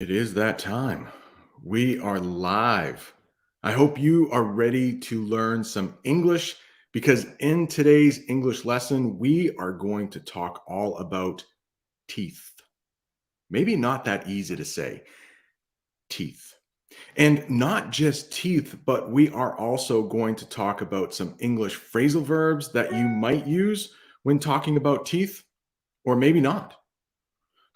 It is that time. We are live. I hope you are ready to learn some English because in today's English lesson, we are going to talk all about teeth. Maybe not that easy to say, teeth. And not just teeth, but we are also going to talk about some English phrasal verbs that you might use when talking about teeth, or maybe not.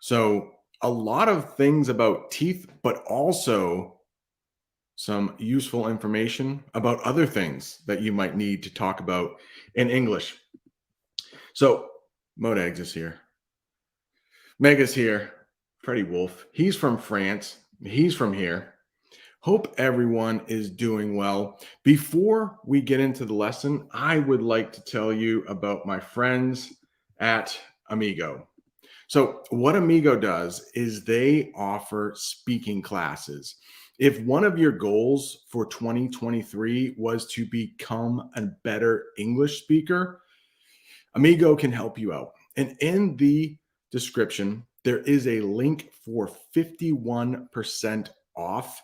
So, a lot of things about teeth, but also some useful information about other things that you might need to talk about in English. So, Modegs is here. Mega's here. Freddie Wolf. He's from France. He's from here. Hope everyone is doing well. Before we get into the lesson, I would like to tell you about my friends at Amigo. So, what Amigo does is they offer speaking classes. If one of your goals for 2023 was to become a better English speaker, Amigo can help you out. And in the description, there is a link for 51% off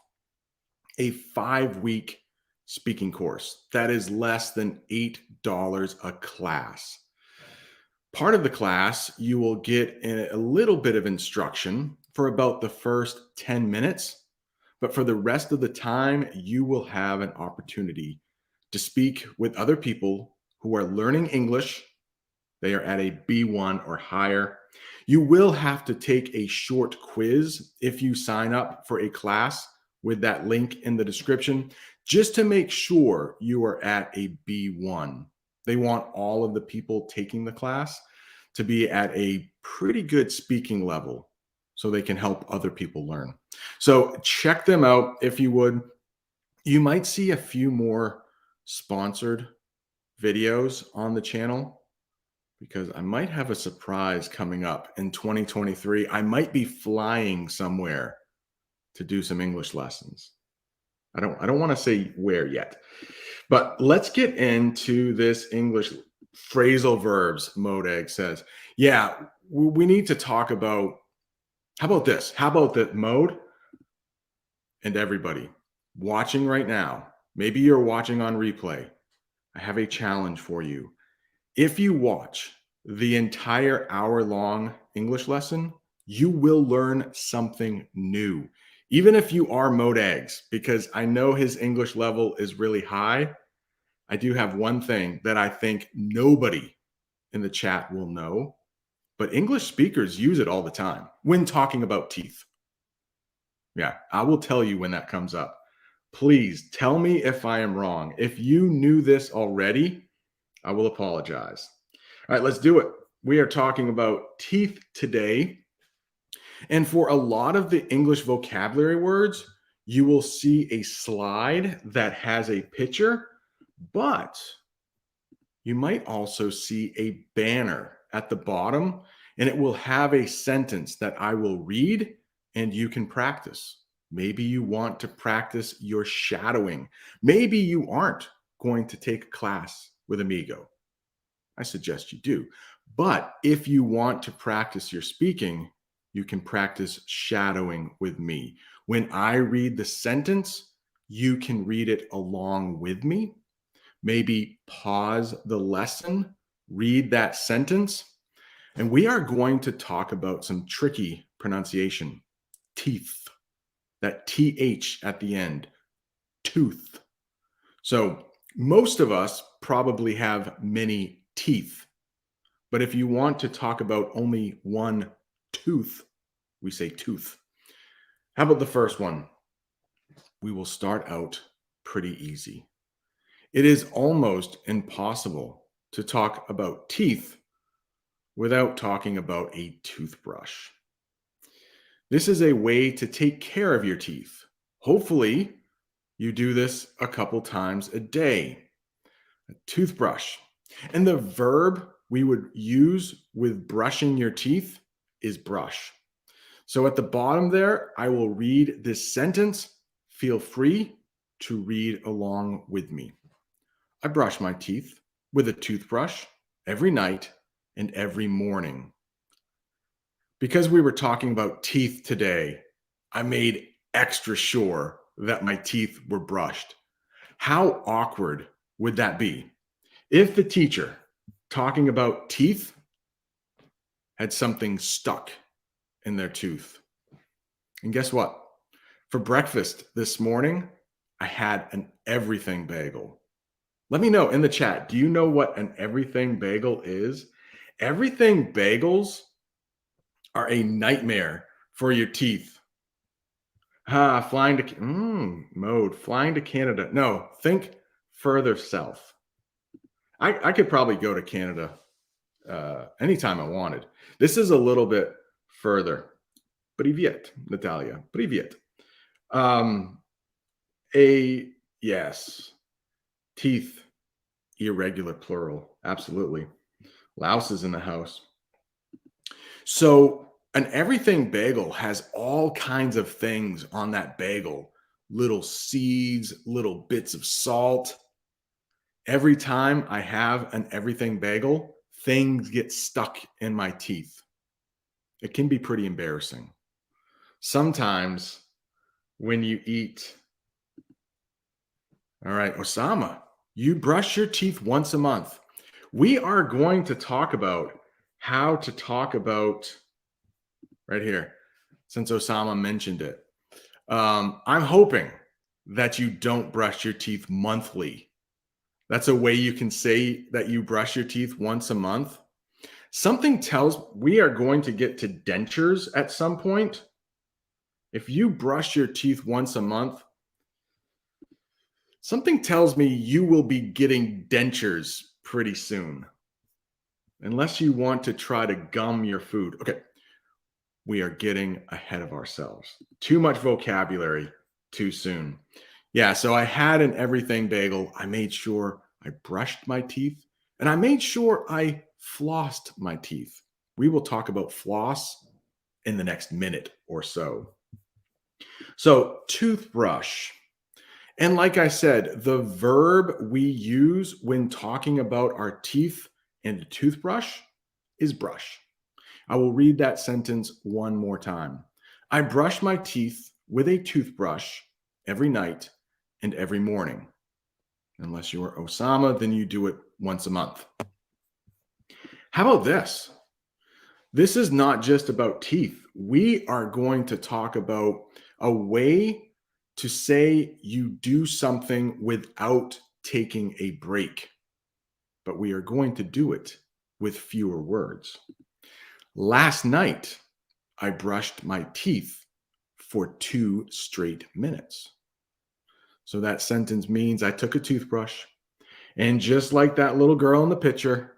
a 5-week speaking course. That is less than $8 a class. Part of the class, you will get a little bit of instruction for about the first 10 minutes, but for the rest of the time, you will have an opportunity to speak with other people who are learning English. They are at a B1 or higher. You will have to take a short quiz if you sign up for a class with that link in the description, just to make sure you are at a B1. They want all of the people taking the class to be at a pretty good speaking level so they can help other people learn. So check them out if you would. You might see a few more sponsored videos on the channel because I might have a surprise coming up in 2023. I might be flying somewhere to do some English lessons. I don't want to say where yet. But let's get into this English phrasal verbs. Modeg says, yeah, we need to talk about, how about this? How about that mode? And everybody watching right now, maybe you're watching on replay. I have a challenge for you. If you watch the entire hour-long English lesson, you will learn something new. Even if you are Modegs, because I know his English level is really high, I do have one thing that I think nobody in the chat will know, but English speakers use it all the time when talking about teeth. Yeah, I will tell you when that comes up. Please tell me if I am wrong. If you knew this already, I will apologize. All right, let's do it. We are talking about teeth today. And for a lot of the English vocabulary words, you will see a slide that has a picture, but you might also see a banner at the bottom, and it will have a sentence that I will read and you can practice. Maybe you want to practice your shadowing. Maybe you aren't going to take a class with Amigo. I suggest you do. But if you want to practice your speaking, you can practice shadowing with me. When I read the sentence, you can read it along with me. Maybe pause the lesson, read that sentence, and we are going to talk about some tricky pronunciation. Teeth, that TH at the end, tooth. So most of us probably have many teeth, but if you want to talk about only one tooth, we say tooth. How about the first one? We will start out pretty easy. It is almost impossible to talk about teeth without talking about a toothbrush. This is a way to take care of your teeth. Hopefully, you do this a couple times a day. A toothbrush. And the verb we would use with brushing your teeth is brush. So at the bottom there, I will read this sentence. Feel free to read along with me. I brush my teeth with a toothbrush every night and every morning. Because we were talking about teeth today, I made extra sure that my teeth were brushed. How awkward would that be if the teacher talking about teeth had something stuck in their tooth? And guess what? For breakfast this morning, I had an everything bagel. Let me know in the chat. Do you know what an everything bagel is? Everything bagels are a nightmare for your teeth. Flying to flying to Canada. No, think further south. I could probably go to Canada anytime I wanted. This is a little bit further. Привет, Natalia. Привет. Yes, teeth, irregular plural. Absolutely. Laos is in the house. So an everything bagel has all kinds of things on that bagel, little seeds, little bits of salt. Every time I have an everything bagel, things get stuck in my teeth. It can be pretty embarrassing. Sometimes when you eat, all right, Osama, you brush your teeth once a month. We are going to talk about how to talk about right here, since Osama mentioned it. I'm hoping that you don't brush your teeth monthly. That's a way you can say that you brush your teeth once a month. Something tells we are going to get to dentures at some point. If you brush your teeth once a month, something tells me you will be getting dentures pretty soon. Unless you want to try to gum your food. Okay. We are getting ahead of ourselves. Too much vocabulary too soon. Yeah, so I had an everything bagel. I made sure I brushed my teeth and I made sure I flossed my teeth. We will talk about floss in the next minute or so. So, toothbrush. And like I said, the verb we use when talking about our teeth and a toothbrush is brush. I will read that sentence one more time. I brush my teeth with a toothbrush every night and every morning. Unless you're Osama, then you do it once a month. How about this? This is not just about teeth. We are going to talk about a way to say you do something without taking a break, but we are going to do it with fewer words. Last night, I brushed my teeth for 2 straight minutes. So that sentence means I took a toothbrush, and just like that little girl in the picture,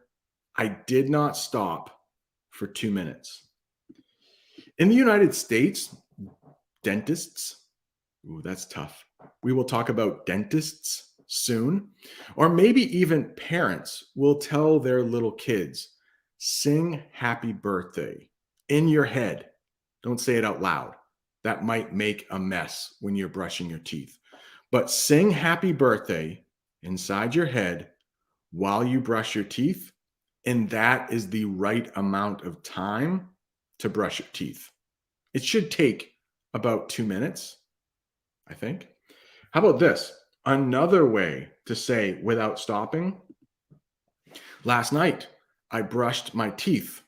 I did not stop for 2 minutes. In the United States, dentists, that's tough. We will talk about dentists soon, or maybe even parents will tell their little kids, sing happy birthday in your head. Don't say it out loud. That might make a mess when you're brushing your teeth. But sing happy birthday inside your head while you brush your teeth. And that is the right amount of time to brush your teeth. It should take about 2 minutes, I think. How about this? Another way to say without stopping. Last night, I brushed my teeth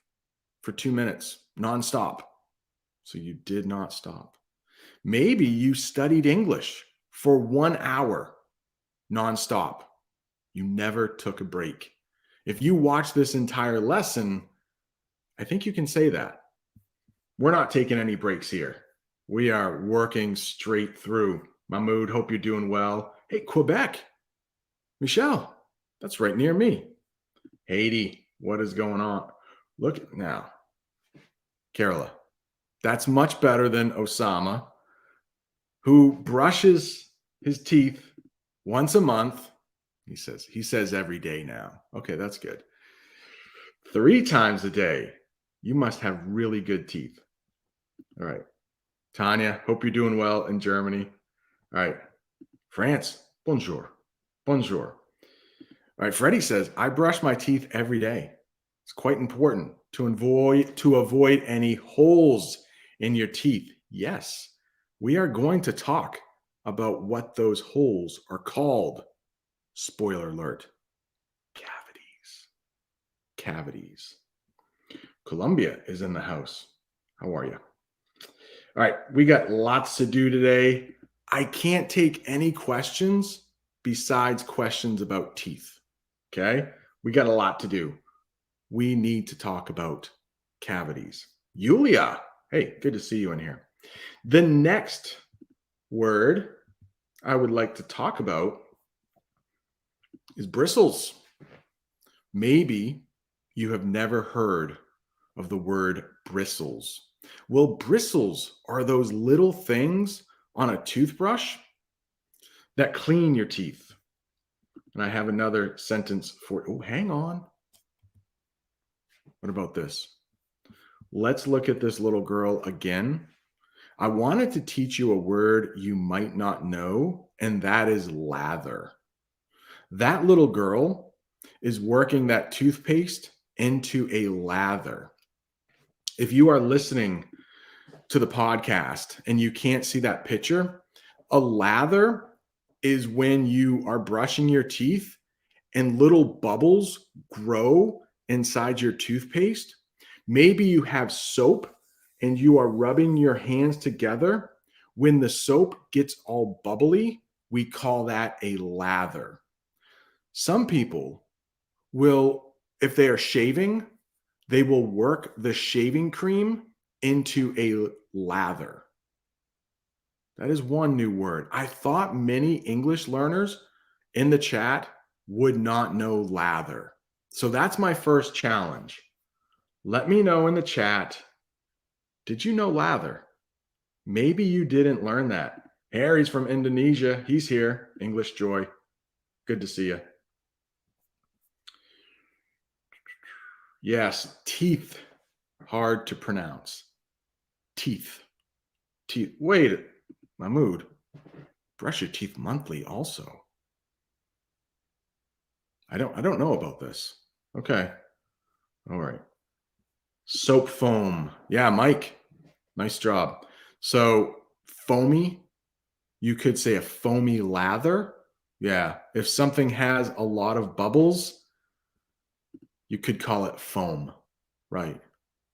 for 2 minutes nonstop. So you did not stop. Maybe you studied English for 1 hour nonstop. You never took a break. If you watch this entire lesson, I think you can say that. We're not taking any breaks here. We are working straight through. Mahmoud, hope you're doing well. Hey, Quebec. Michelle, that's right near me. Haiti, what is going on? Look now. Kerala, that's much better than Osama, who brushes his teeth once a month. He says every day now. Okay, that's good. 3 times a day. You must have really good teeth. All right. Tanya, hope you're doing well in Germany. All right. France, bonjour. Bonjour. All right. Freddie says, I brush my teeth every day. It's quite important to avoid any holes in your teeth. Yes. we are going to talk about what those holes are called. Spoiler alert, cavities. Cavities. Columbia is in the house. How are you? All right, we got lots to do today. I can't take any questions besides questions about teeth. Okay, we got a lot to do. We need to talk about cavities. Yulia, hey, good to see you in here. The next word I would like to talk about is bristles. Maybe you have never heard of the word bristles. Well, bristles are those little things on a toothbrush that clean your teeth. And I have another sentence for, oh, hang on. What about this? Let's look at this little girl again. I wanted to teach you a word you might not know, and that is lather. That little girl is working that toothpaste into a lather. If you are listening to the podcast and you can't see that picture, a lather is when you are brushing your teeth and little bubbles grow inside your toothpaste. Maybe you have soap and you are rubbing your hands together. When the soap gets all bubbly, we call that a lather. Some people will, if they are shaving, they will work the shaving cream into a lather. That is one new word. I thought many English learners in the chat would not know lather. So that's my first challenge. Let me know in the chat, did you know lather? Maybe you didn't learn that. Harry's from Indonesia. He's here. English Joy. Good to see you. Yes, teeth. Hard to pronounce. Teeth. Teeth. Wait, Mahmoud. Brush your teeth monthly also. I don't know about this. Okay. All right. Soap foam. Yeah, Mike. Nice job. So foamy, you could say a foamy lather. Yeah. If something has a lot of bubbles, you could call it foam. Right.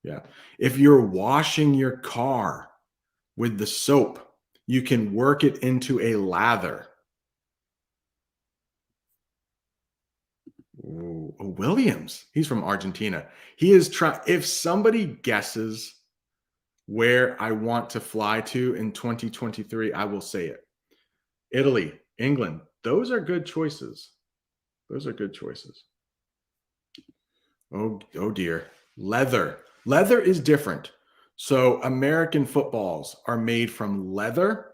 Yeah. If you're washing your car with the soap, you can work it into a lather. Ooh, Williams, he's from Argentina. He is trying. If somebody guesses where I want to fly to in 2023, I will say it. Italy, England, those are good choices. Those are good choices. Oh dear. Leather. Leather is different. So American footballs are made from leather.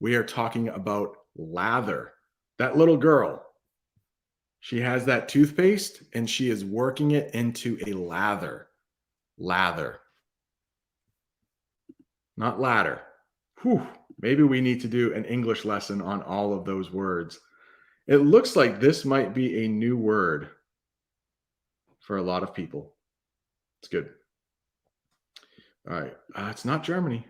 We are talking about lather. That little girl, she has that toothpaste and she is working it into a lather. Lather. Not ladder. Whew. Maybe we need to do an English lesson on all of those words. It looks like this might be a new word for a lot of people. It's good. All right. It's not Germany.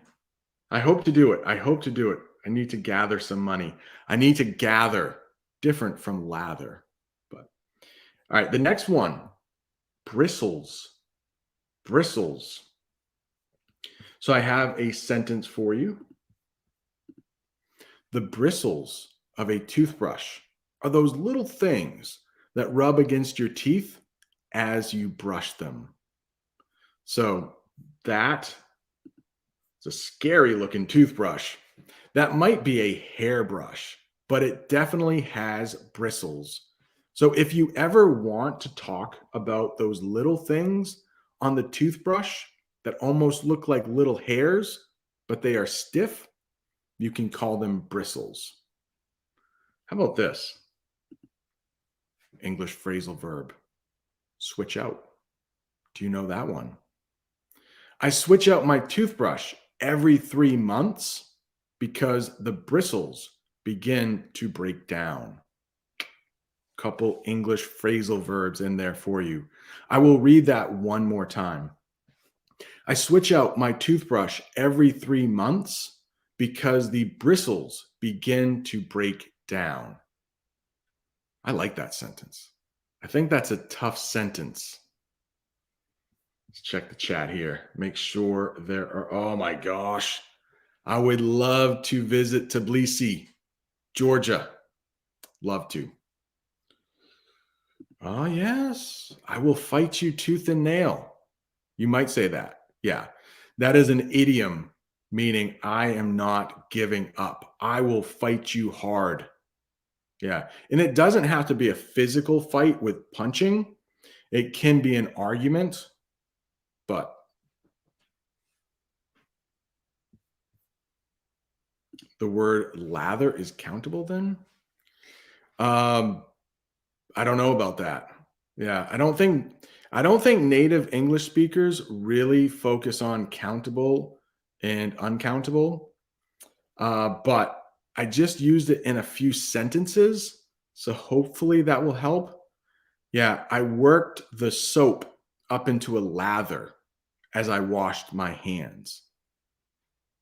I hope to do it. I hope to do it. I need to gather some money. I need to gather, different from lather. But all right, the next one, bristles. Bristles. So I have a sentence for you. The bristles of a toothbrush are those little things that rub against your teeth as you brush them. So that is a scary looking toothbrush. That might be a hairbrush, but it definitely has bristles. So if you ever want to talk about those little things on the toothbrush that almost look like little hairs, but they are stiff, you can call them bristles. How about this? English phrasal verb, switch out. Do you know that one? I switch out my toothbrush every 3 months because the bristles begin to break down. Couple English phrasal verbs in there for you. I will read that one more time. I switch out my toothbrush every 3 months because the bristles begin to break down. I like that sentence. I think that's a tough sentence. Let's check the chat here. Make sure there are, oh my gosh. I would love to visit Tbilisi, Georgia. Love to. Oh, yes. I will fight you tooth and nail. You might say that. Yeah. That is an idiom meaning I am not giving up. I will fight you hard. Yeah. And it doesn't have to be a physical fight with punching, it can be an argument, but the word lather is countable then? Um, I don't know about that. Yeah, I don't think native English speakers really focus on countable and uncountable. But I just used it in a few sentences, so hopefully that will help. Yeah, I worked the soap up into a lather as I washed my hands.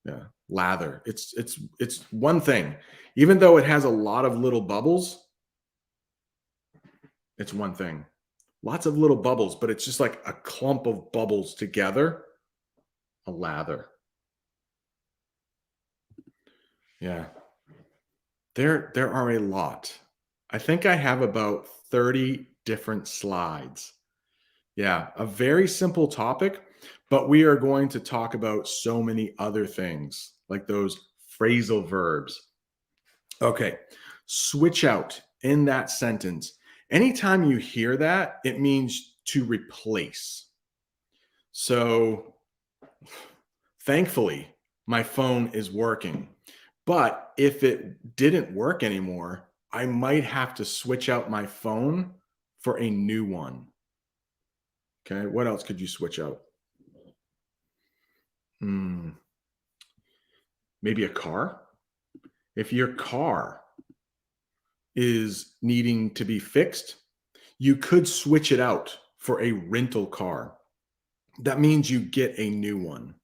Yeah, lather. It's one thing. Even though it has a lot of little bubbles, it's one thing. Lots of little bubbles, but it's just like a clump of bubbles together, a lather. Yeah. There are a lot. I think I have about 30 different slides. Yeah, a very simple topic, but we are going to talk about so many other things like those phrasal verbs. Okay, switch out in that sentence. Anytime you hear that, it means to replace. So thankfully, my phone is working. But if it didn't work anymore, I might have to switch out my phone for a new one. Okay, what else could you switch out? Hmm, maybe a car. If your car is needing to be fixed, you could switch it out for a rental car. That means you get a new one.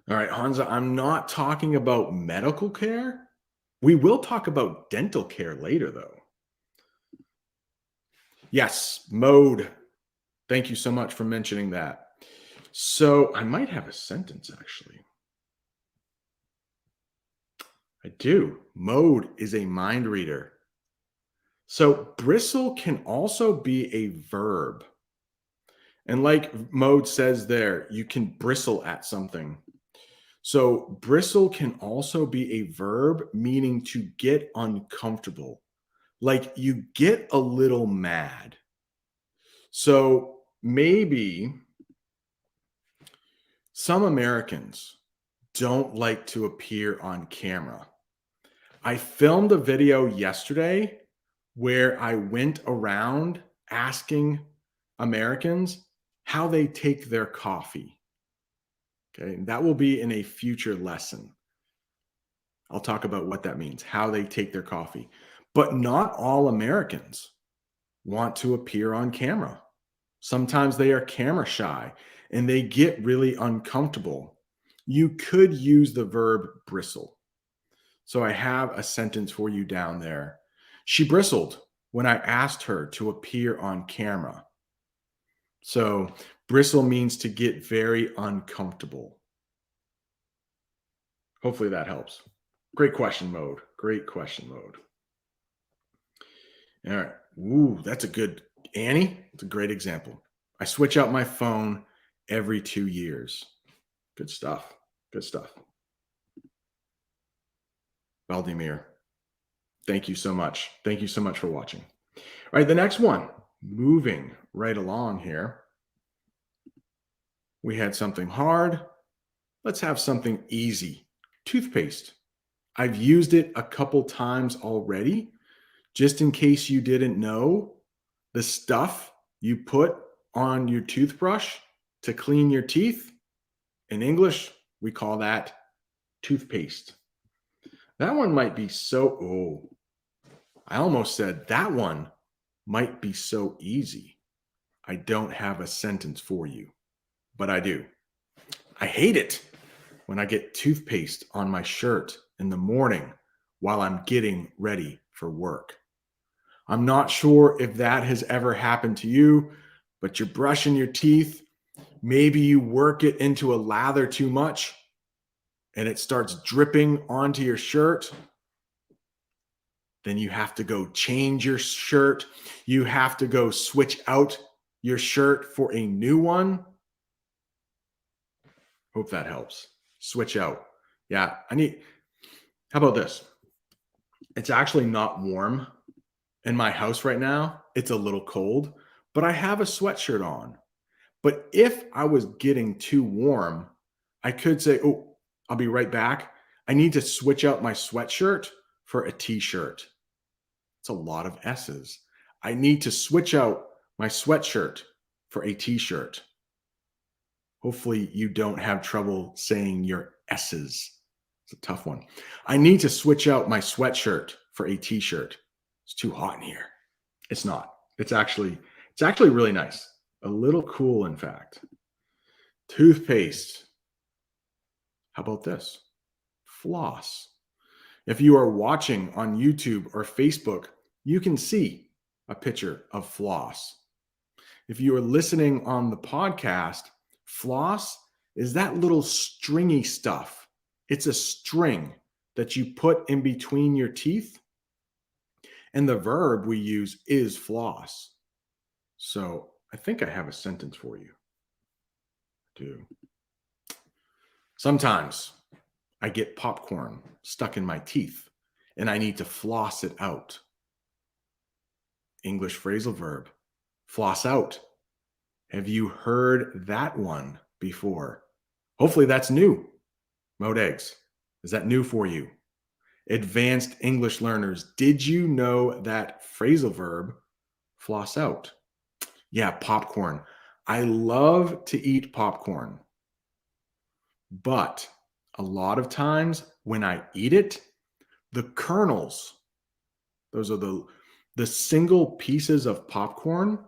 All right, Hansa, I'm not talking about medical care. We will talk about dental care later, though. Yes, mode. Thank you so much for mentioning that. So I might have a sentence actually. I do. Mode is a mind reader. So bristle can also be a verb. And like mode says there, you can bristle at something. So bristle can also be a verb meaning to get uncomfortable. Like you get a little mad. So maybe some Americans don't like to appear on camera. I filmed a video yesterday where I went around asking Americans how they take their coffee. Okay, and that will be in a future lesson. I'll talk about what that means, how they take their coffee. But not all Americans want to appear on camera. Sometimes they are camera shy and they get really uncomfortable. You could use the verb bristle. So I have a sentence for you down there. She bristled when I asked her to appear on camera. So bristle means to get very uncomfortable. Hopefully that helps. Great question mode. Great question mode. All right. Ooh, that's a good Annie. It's a great example. I switch out my phone every 2 years. Good stuff. Good stuff. Valdemir, thank you so much. Thank you so much for watching. All right, the next one, moving right along here. We had something hard. Let's have something easy. Toothpaste. I've used it a couple times already. Just in case you didn't know, the stuff you put on your toothbrush to clean your teeth, in English, we call that toothpaste. That one might be I almost said that one might be so easy. I don't have a sentence for you, but I do. I hate it when I get toothpaste on my shirt in the morning while I'm getting ready for work. I'm not sure if that has ever happened to you, but you're brushing your teeth. Maybe you work it into a lather too much and it starts dripping onto your shirt. Then you have to go change your shirt. You have to go switch out your shirt for a new one. Hope that helps. Switch out. Yeah, how about this? It's actually not warm in my house right now. It's a little cold, but I have a sweatshirt on. But if I was getting too warm, I could say, oh, I'll be right back. I need to switch out my sweatshirt for a t-shirt. It's a lot of S's. I need to switch out my sweatshirt for a t-shirt. Hopefully you don't have trouble saying your S's. It's a tough one. I need to switch out my sweatshirt for a t-shirt. It's too hot in here. It's not. It's actually really nice. A little cool, in fact. Toothpaste. How about this? Floss. If you are watching on YouTube or Facebook, you can see a picture of floss. If you are listening on the podcast, floss is that little stringy stuff. It's a string that you put in between your teeth. And the verb we use is floss. So I think I have a sentence for you. Sometimes I get popcorn stuck in my teeth and I need to floss it out. English phrasal verb, floss out. Have you heard that one before? Hopefully that's new. Mode eggs. Is that new for you? Advanced English learners, did you know that phrasal verb, floss out? Yeah, popcorn. I love to eat popcorn. But a lot of times when I eat it, the kernels, those are the single pieces of popcorn,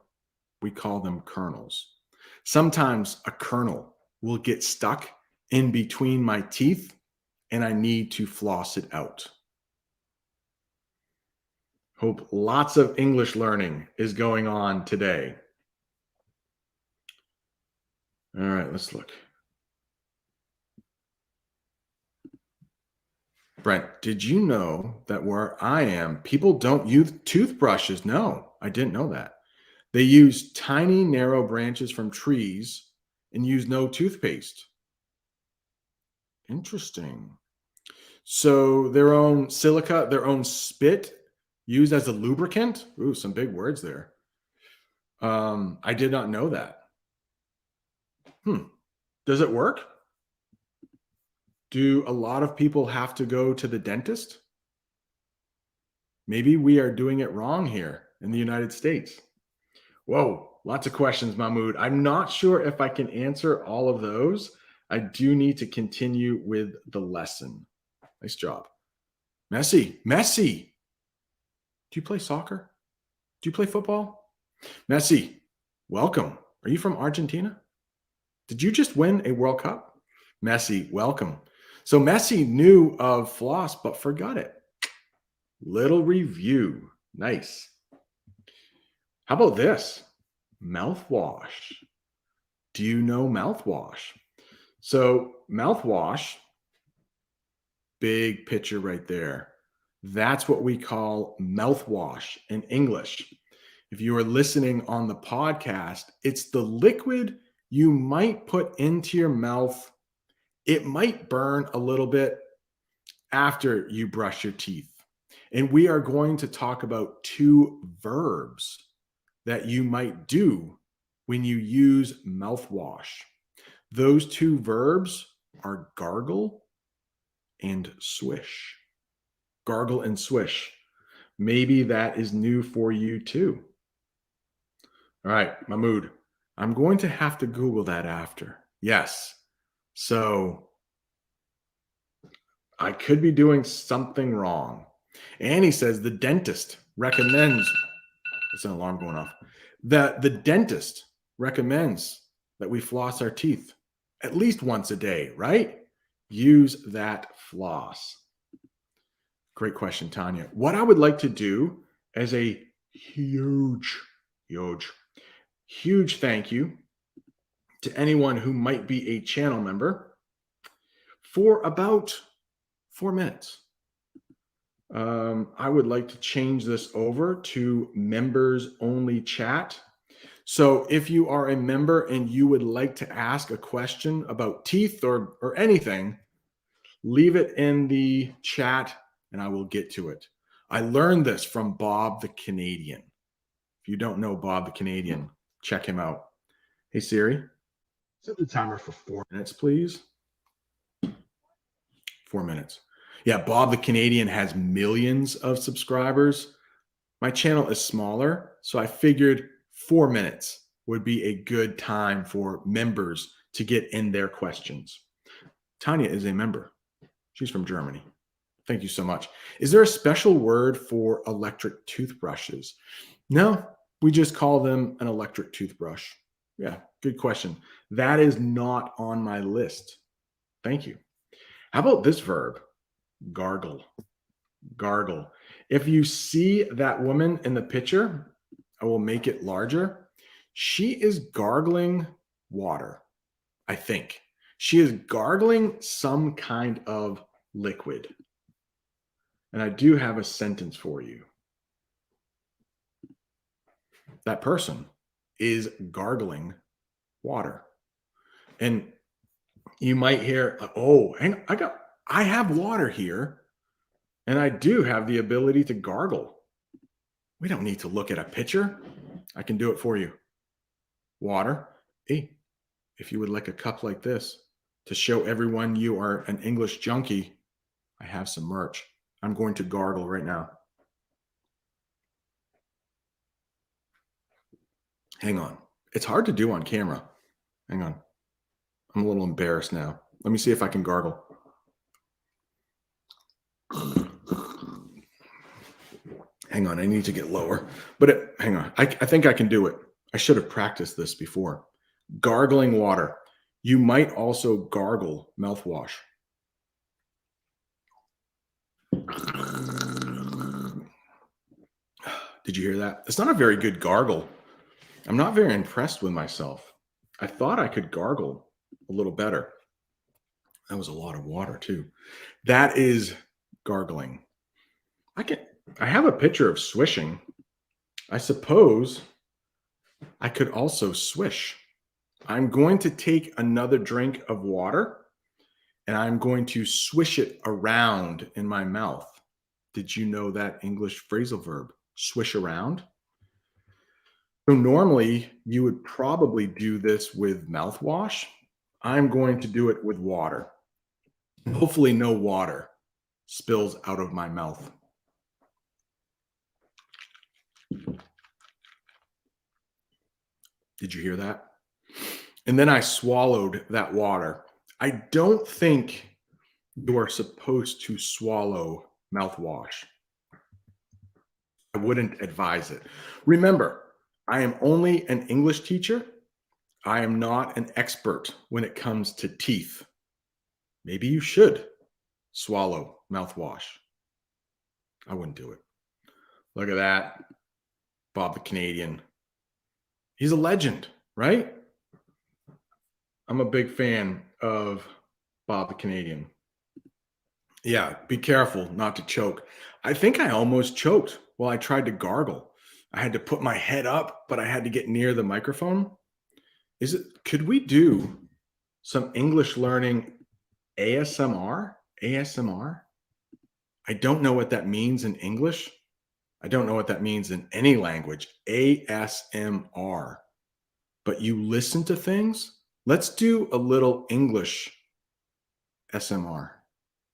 we call them kernels. Sometimes a kernel will get stuck in between my teeth and I need to floss it out. Hope lots of English learning is going on today. All right, let's look. Brent, did you know that where I am, people don't use toothbrushes? No, I didn't know that. They use tiny, narrow branches from trees and use no toothpaste. Interesting. So their own silica, their own spit used as a lubricant? Ooh, some big words there. I did not know that. Does it work? Do a lot of people have to go to the dentist? Maybe we are doing it wrong here in the United States. Whoa, lots of questions, Mahmoud. I'm not sure if I can answer all of those. I do need to continue with the lesson. Nice job. Messi. Do you play soccer? Do you play football? Messi, welcome. Are you from Argentina? Did you just win a World Cup? Messi, welcome. So Messi knew of floss, but forgot it. Little review. Nice. How about this? Mouthwash. Do you know mouthwash? So mouthwash, big picture right there. That's what we call mouthwash in English. If you are listening on the podcast, it's the liquid you might put into your mouth. It might burn a little bit after you brush your teeth. And we are going to talk about two verbs that you might do when you use mouthwash. Those two verbs are gargle and swish. Gargle and swish. Maybe that is new for you too. All right, Mahmoud, I'm going to have to Google that after. Yes. So I could be doing something wrong. Annie says the dentist recommends, it's an alarm going off, that the dentist recommends that we floss our teeth at least once a day, right? Use that floss. Great question, Tanya. What I would like to do as a huge, huge, huge thank you to anyone who might be a channel member for about 4 minutes. I would like to change this over to members only chat. So if you are a member and you would like to ask a question about teeth or anything, leave it in the chat and I will get to it. I learned this from Bob the Canadian. If you don't know Bob the Canadian, check him out. Hey Siri, set the timer for 4 minutes, please. 4 minutes. Yeah, Bob the Canadian has millions of subscribers. My channel is smaller, so I figured 4 minutes would be a good time for members to get in their questions. Tanya is a member. She's from Germany. Thank you so much. Is there a special word for electric toothbrushes? No, we just call them an electric toothbrush. Yeah, good question. That is not on my list. Thank you. How about this verb? Gargle. Gargle. If you see that woman in the picture, I will make it larger. She is gargling water, I think. She is gargling some kind of liquid. And I do have a sentence for you. That person is gargling water. And you might hear, oh, hang on, I have water here. And I do have the ability to gargle. We don't need to look at a picture. I can do it for you. Water. Hey, if you would like a cup like this to show everyone you are an English junkie, I have some merch. I'm going to gargle right now. Hang on. It's hard to do on camera. Hang on. I'm a little embarrassed now. Let me see if I can gargle. Hang on, I need to get lower. But hang on, I think I can do it. I should have practiced this before. Gargling water. You might also gargle mouthwash. Did you hear that? It's not a very good gargle. I'm not very impressed with myself. I thought I could gargle a little better. That was a lot of water too. That is gargling. I have a picture of swishing. I suppose I could also swish. I'm going to take another drink of water and I'm going to swish it around in my mouth. Did you know that English phrasal verb, swish around? So normally you would probably do this with mouthwash. I'm going to do it with water. Hopefully no water spills out of my mouth. Did you hear that? And then I swallowed that water. I don't think you are supposed to swallow mouthwash. I wouldn't advise it. Remember, I am only an English teacher. I am not an expert when it comes to teeth. Maybe you should swallow mouthwash. I wouldn't do it. Look at that. Bob the Canadian. He's a legend, right? I'm a big fan of Bob the Canadian. Yeah, be careful not to choke. I think I almost choked while I tried to gargle. I had to put my head up, but I had to get near the microphone. Could we do some English learning ASMR? ASMR? I don't know what that means in English. I don't know what that means in any language. ASMR. But you listen to things? Let's do a little English SMR.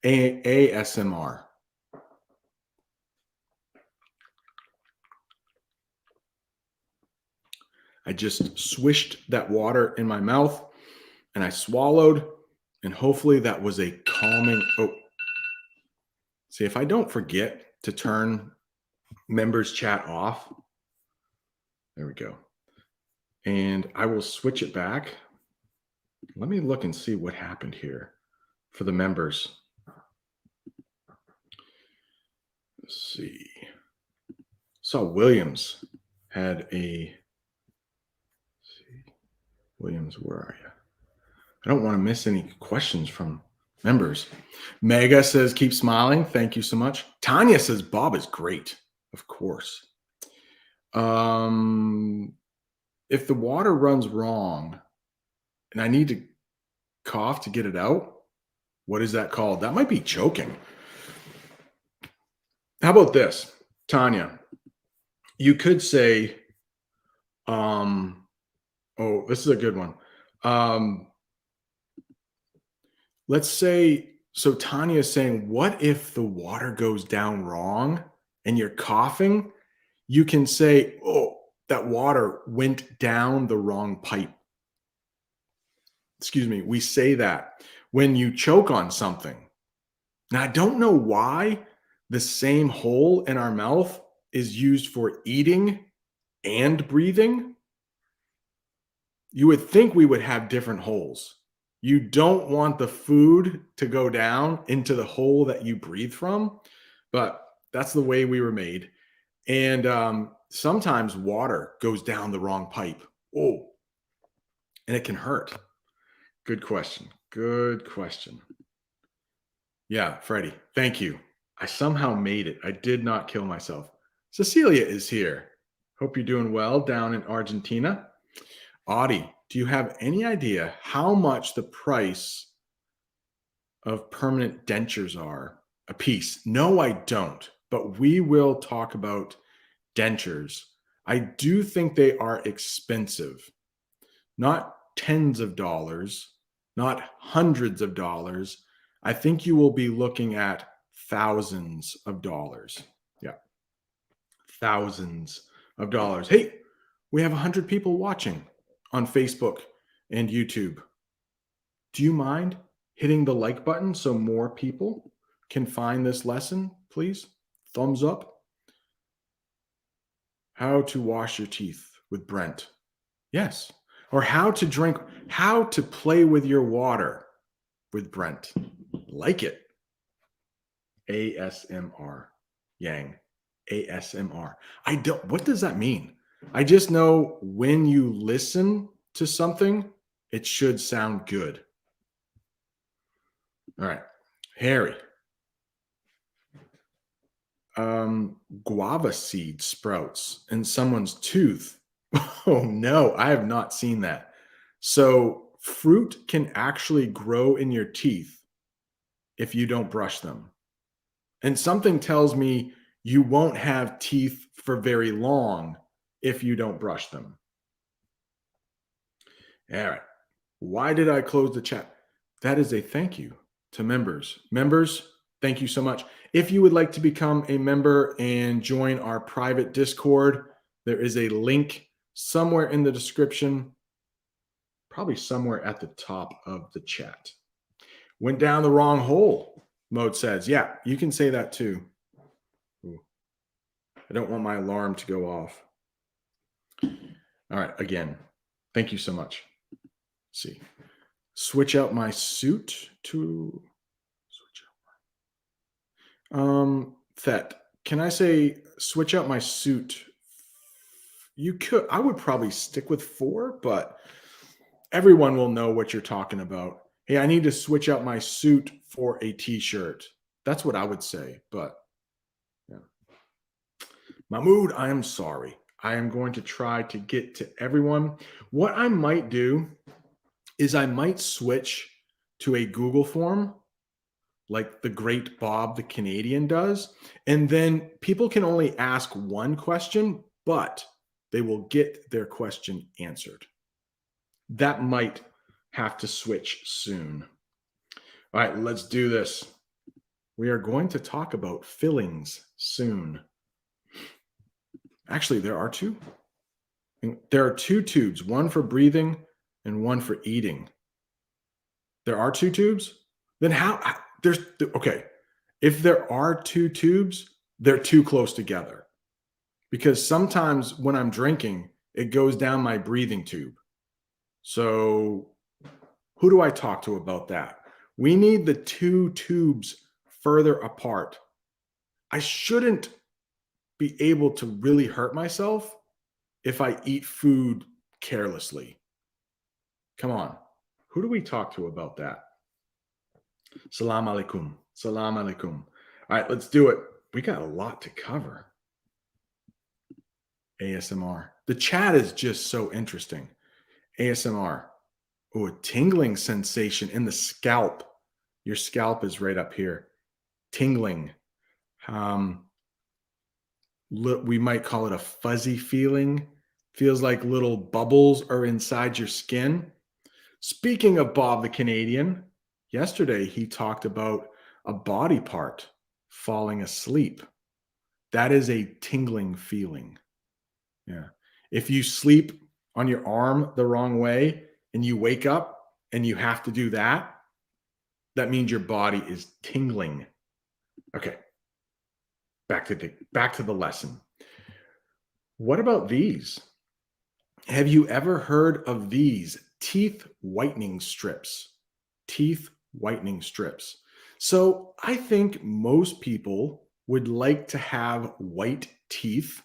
ASMR. I just swished that water in my mouth and I swallowed, and hopefully that was a calming. Oh, see, if I don't forget to turn members chat off, there we go. And I will switch it back. Let me look and see what happened here for the members. Let's see. Saw Williams had a. Let's see. Williams, where are you? I don't want to miss any questions from members. Mega says, keep smiling. Thank you so much. Tanya says, Bob is great. Of course. If the water runs wrong and I need to cough to get it out, what is that called? That might be choking. How about this, Tanya? You could say, oh, this is a good one. Let's say, so Tanya is saying, what if the water goes down wrong and you're coughing? You can say, oh, that water went down the wrong pipe. Excuse me. We say that when you choke on something. Now, I don't know why the same hole in our mouth is used for eating and breathing. You would think we would have different holes. You don't want the food to go down into the hole that you breathe from, but that's the way we were made. And sometimes water goes down the wrong pipe. Oh, and it can hurt. Good question. Good question. Yeah, Freddie, thank you. I somehow made it. I did not kill myself. Cecilia is here. Hope you're doing well down in Argentina. Audie, do you have any idea how much the price of permanent dentures are a piece? No, I don't, but we will talk about dentures. I do think they are expensive, not tens of dollars, not hundreds of dollars. I think you will be looking at thousands of dollars. Yeah, thousands of dollars. Hey, we have 100 people watching on Facebook and YouTube. Do you mind hitting the like button so more people can find this lesson, please? Thumbs up. How to wash your teeth with Brent. Yes. Or how to play with your water with Brent. Like it. ASMR. Yang. ASMR. What does that mean? I just know when you listen to something, it should sound good. All right. Harry. Guava seed sprouts in someone's tooth. Oh no, I have not seen that. So fruit can actually grow in your teeth if you don't brush them. And something tells me you won't have teeth for very long if you don't brush them. All right. Why did I close the chat? That is a thank you to members. Members, thank you so much. If you would like to become a member and join our private Discord, there is a link somewhere in the description, probably somewhere at the top of the chat. Went down the wrong hole, Mode says. Yeah, you can say that too. Ooh. I don't want my alarm to go off. All right, again, thank you so much. Let's see. Switch out my suit to switch out. Thet, can I say switch out my suit? You could. I would probably stick with 4, but everyone will know what you're talking about. Hey, I need to switch out my suit for a t-shirt. That's what I would say, but yeah. Mahmoud, I am sorry. I am going to try to get to everyone. What I might do is I might switch to a Google form like the great Bob the Canadian does. And then people can only ask one question, but they will get their question answered. That might have to switch soon. All right, let's do this. We are going to talk about fillings soon. Actually, there are 2. There are 2 tubes, one for breathing and one for eating. There are 2 tubes? Then okay. If there are 2 tubes, they're too close together. Because sometimes when I'm drinking, it goes down my breathing tube. So Who do I talk to about that? We need the two tubes further apart. I shouldn't be able to really hurt myself if I eat food carelessly. Come on. Who do we talk to about that? Salam alaikum. Salam alaikum. All right, let's do it. We got a lot to cover. ASMR. The chat is just so interesting. ASMR. Oh, a tingling sensation in the scalp. Your scalp is right up here. Tingling. We might call it a fuzzy feeling. Feels like little bubbles are inside your skin. Speaking of Bob the Canadian, yesterday he talked about a body part falling asleep. That is a tingling feeling. Yeah. If you sleep on your arm the wrong way and you wake up and you have to do that, that means your body is tingling. Okay. Back to the lesson. What about these? Have you ever heard of these teeth whitening strips? Teeth whitening strips. So I think most people would like to have white teeth.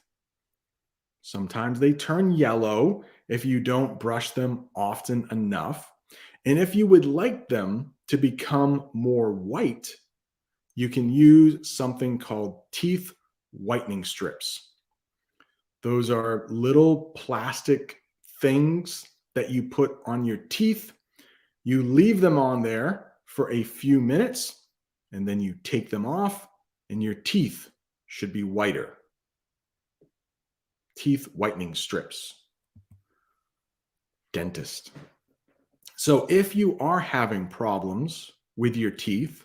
Sometimes they turn yellow if you don't brush them often enough. And if you would like them to become more white, you can use something called teeth whitening strips. Those are little plastic things that you put on your teeth. You leave them on there for a few minutes, and then you take them off, and your teeth should be whiter. Teeth whitening strips. Dentist. So if you are having problems with your teeth,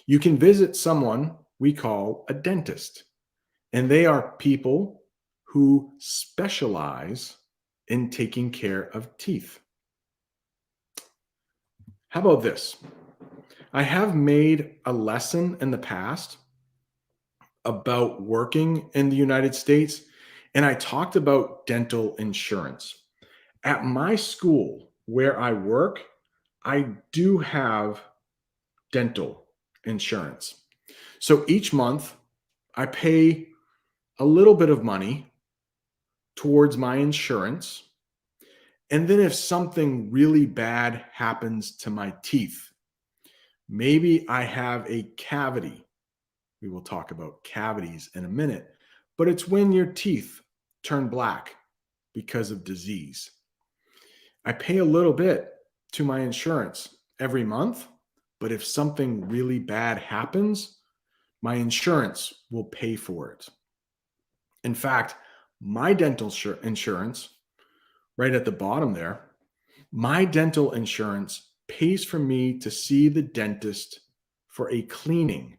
you can visit someone we call a dentist. And they are people who specialize in taking care of teeth. How about this? I have made a lesson in the past about working in the United States, and I talked about dental insurance. At my school where I work, I do have dental insurance. So each month, I pay a little bit of money towards my insurance. And then if something really bad happens to my teeth, maybe I have a cavity. We will talk about cavities in a minute, but it's when your teeth turn black because of disease. I pay a little bit to my insurance every month, but if something really bad happens, my insurance will pay for it. In fact, my dental insurance, right at the bottom there, my dental insurance pays for me to see the dentist for a cleaning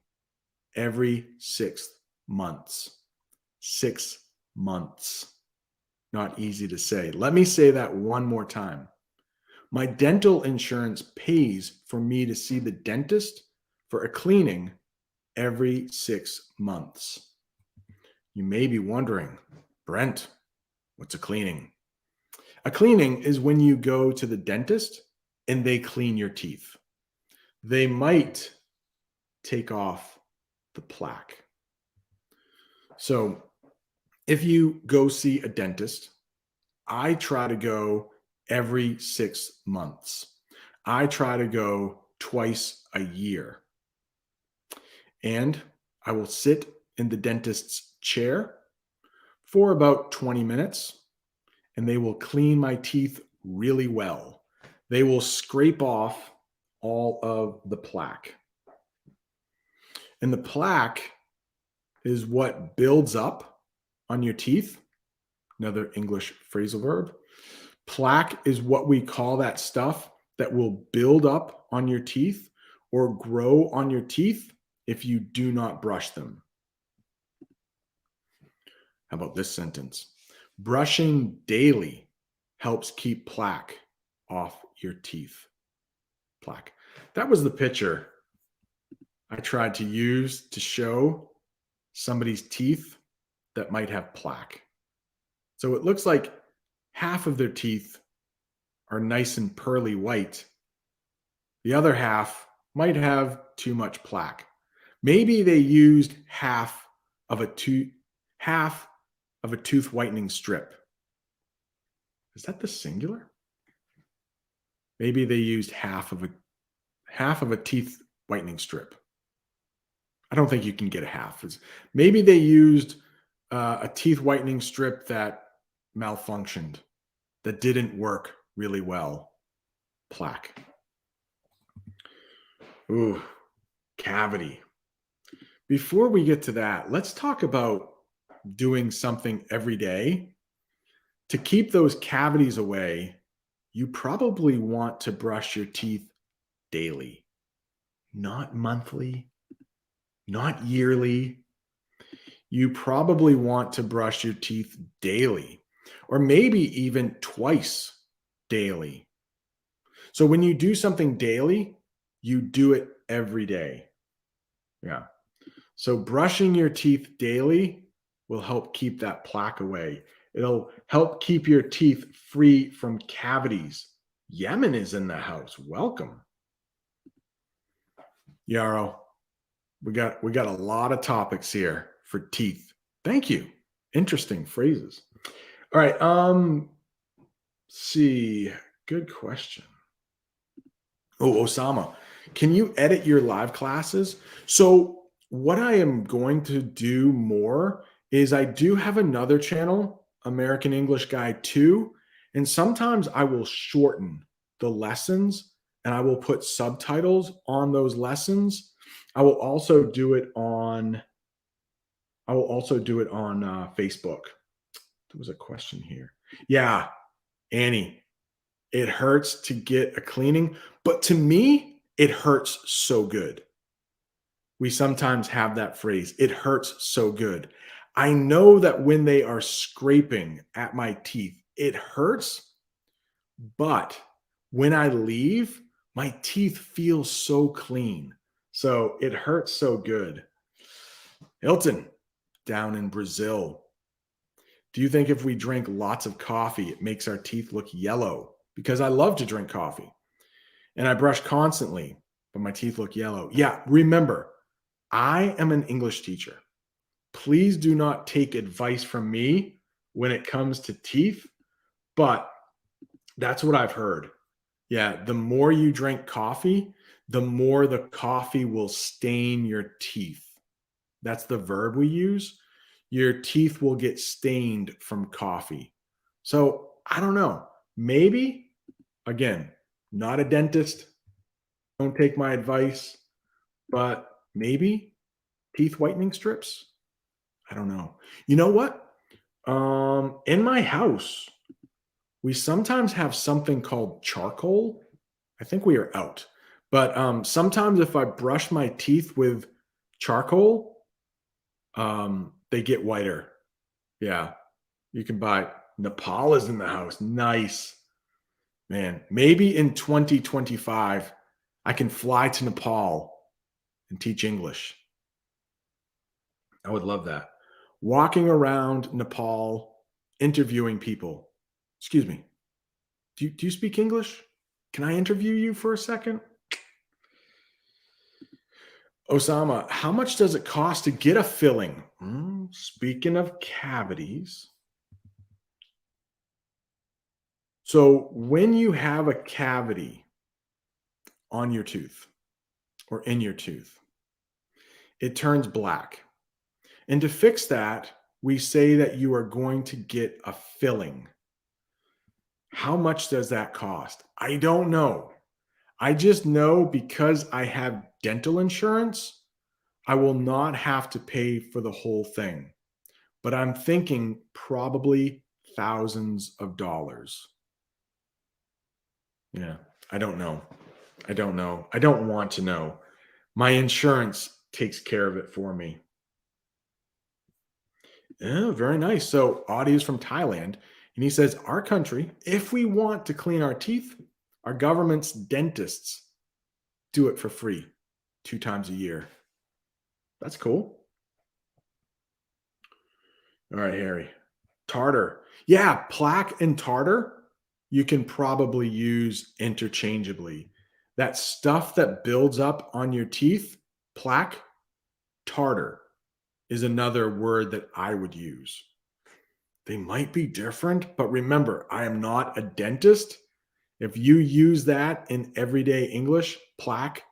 every 6 months. 6 months. Not easy to say. Let me say that one more time. My dental insurance pays for me to see the dentist for a cleaning every 6 months. You may be wondering, Brent, what's a cleaning? A cleaning is when you go to the dentist and they clean your teeth. They might take off the plaque. So if you go see a dentist, I try to go every 6 months. I try to go twice a year. And I will sit in the dentist's chair for about 20 minutes, and they will clean my teeth really well. They will scrape off all of the plaque. And the plaque is what builds up on your teeth. Another English phrasal verb. Plaque is what we call that stuff that will build up on your teeth or grow on your teeth if you do not brush them. How about this sentence? Brushing daily helps keep plaque off your teeth. Plaque. That was the picture I tried to use to show somebody's teeth that might have plaque. So it looks like half of their teeth are nice and pearly white, The other half might have too much plaque. Maybe they used of a tooth half of a tooth whitening strip. Is that the singular? Maybe they used half of a teeth whitening strip. I don't think you can get a half. Maybe they used a teeth whitening strip that malfunctioned, that didn't work really well. Plaque. Ooh, cavity. Before we get to that, let's talk about doing something every day to keep those cavities away. You probably want to brush your teeth daily, not monthly, not yearly. You probably want to brush your teeth daily, or maybe even twice daily. So when you do something daily, you do it every day. Yeah. So brushing your teeth daily will help keep that plaque away. It'll help keep your teeth free from cavities. Yemen is in the house. Welcome. Yarrow, we got a lot of topics here for teeth. Thank you. Interesting phrases. All right. See. Good question. Oh, Osama, can you edit your live classes? So what I am going to do more is I do have another channel, American English Guy 2, and sometimes I will shorten the lessons and I will put subtitles on those lessons. I will also do it on Facebook. There was a question here. Yeah, Annie, it hurts to get a cleaning, but to me, it hurts so good. We sometimes have that phrase, it hurts so good. I know that when they are scraping at my teeth, it hurts, but when I leave, my teeth feel so clean. So it hurts so good. Hilton, down in Brazil. Do you think if we drink lots of coffee, it makes our teeth look yellow? Because I love to drink coffee and I brush constantly, but my teeth look yellow. Yeah, remember, I am an English teacher. Please do not take advice from me when it comes to teeth, but that's what I've heard. Yeah, the more you drink coffee, the more the coffee will stain your teeth. That's the verb we use. Your teeth will get stained from coffee. So I don't know. Maybe, again, not a dentist. Don't take my advice, but maybe teeth whitening strips. I don't know. You know what? In my house, we sometimes have something called charcoal. I think we are out. But sometimes if I brush my teeth with charcoal, they get whiter. Yeah. You can buy Nepal is in the house. Nice. Man, maybe in 2025, I can fly to Nepal and teach English. I would love that. Walking around Nepal, interviewing people. Excuse me. Do you speak English? Can I interview you for a second? Osama, how much does it cost to get a filling? Speaking of cavities. So when you have a cavity on your tooth or in your tooth, it turns black. And to fix that, we say that you are going to get a filling. How much does that cost? I don't know. I just know because I have dental insurance, I will not have to pay for the whole thing. But I'm thinking probably thousands of dollars. Yeah, I don't know. I don't know. I don't want to know. My insurance takes care of it for me. Yeah, very nice. So, Audie is from Thailand, and he says, our country, if we want to clean our teeth, our government's dentists do it for free 2 times a year. That's cool. All right, Harry. Tartar. Yeah, plaque and tartar you can probably use interchangeably. That stuff that builds up on your teeth, plaque, tartar is another word that I would use. They might be different, but remember, I am not a dentist. If you use that in everyday English, plaque,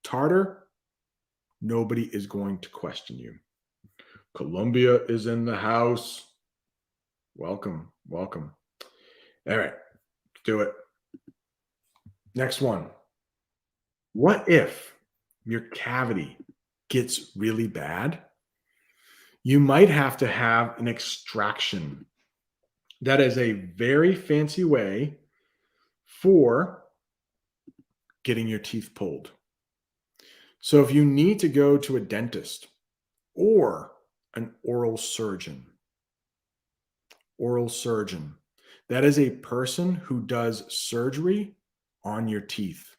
tartar, nobody is going to question you. Colombia is in the house. Welcome, welcome. All right, let's do it. Next one. What if your cavity gets really bad? You might have to have an extraction. That is a very fancy way for getting your teeth pulled. So if you need to go to a dentist or an oral surgeon, that is a person who does surgery on your teeth.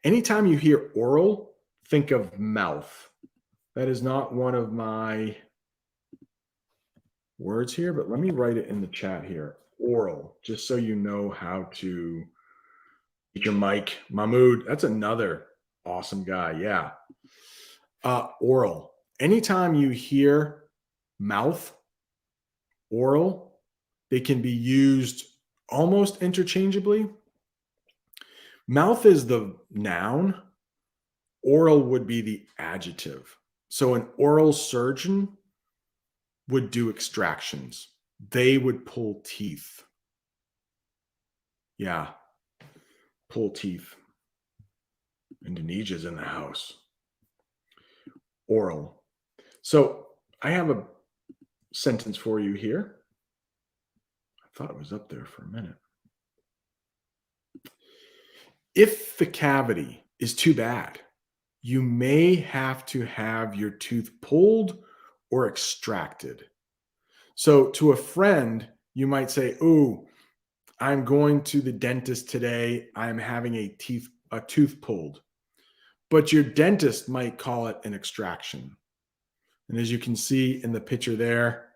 Anytime you hear oral, think of mouth. That is not one of my words here, but let me write it in the chat here. Oral, just so you know how to get your mic. Mahmoud, that's another awesome guy. Yeah. Oral. Anytime you hear mouth, oral, they can be used almost interchangeably. Mouth is the noun. Oral would be the adjective. So an oral surgeon would do extractions. They would pull teeth. Yeah. Pull teeth. Indonesia's in the house. Oral. So I have a sentence for you here. I thought it was up there for a minute. If the cavity is too bad, you may have to have your tooth pulled or extracted. So to a friend, you might say, "Oh, I'm going to the dentist today. I'm having a tooth pulled." But your dentist might call it an extraction. And as you can see in the picture there,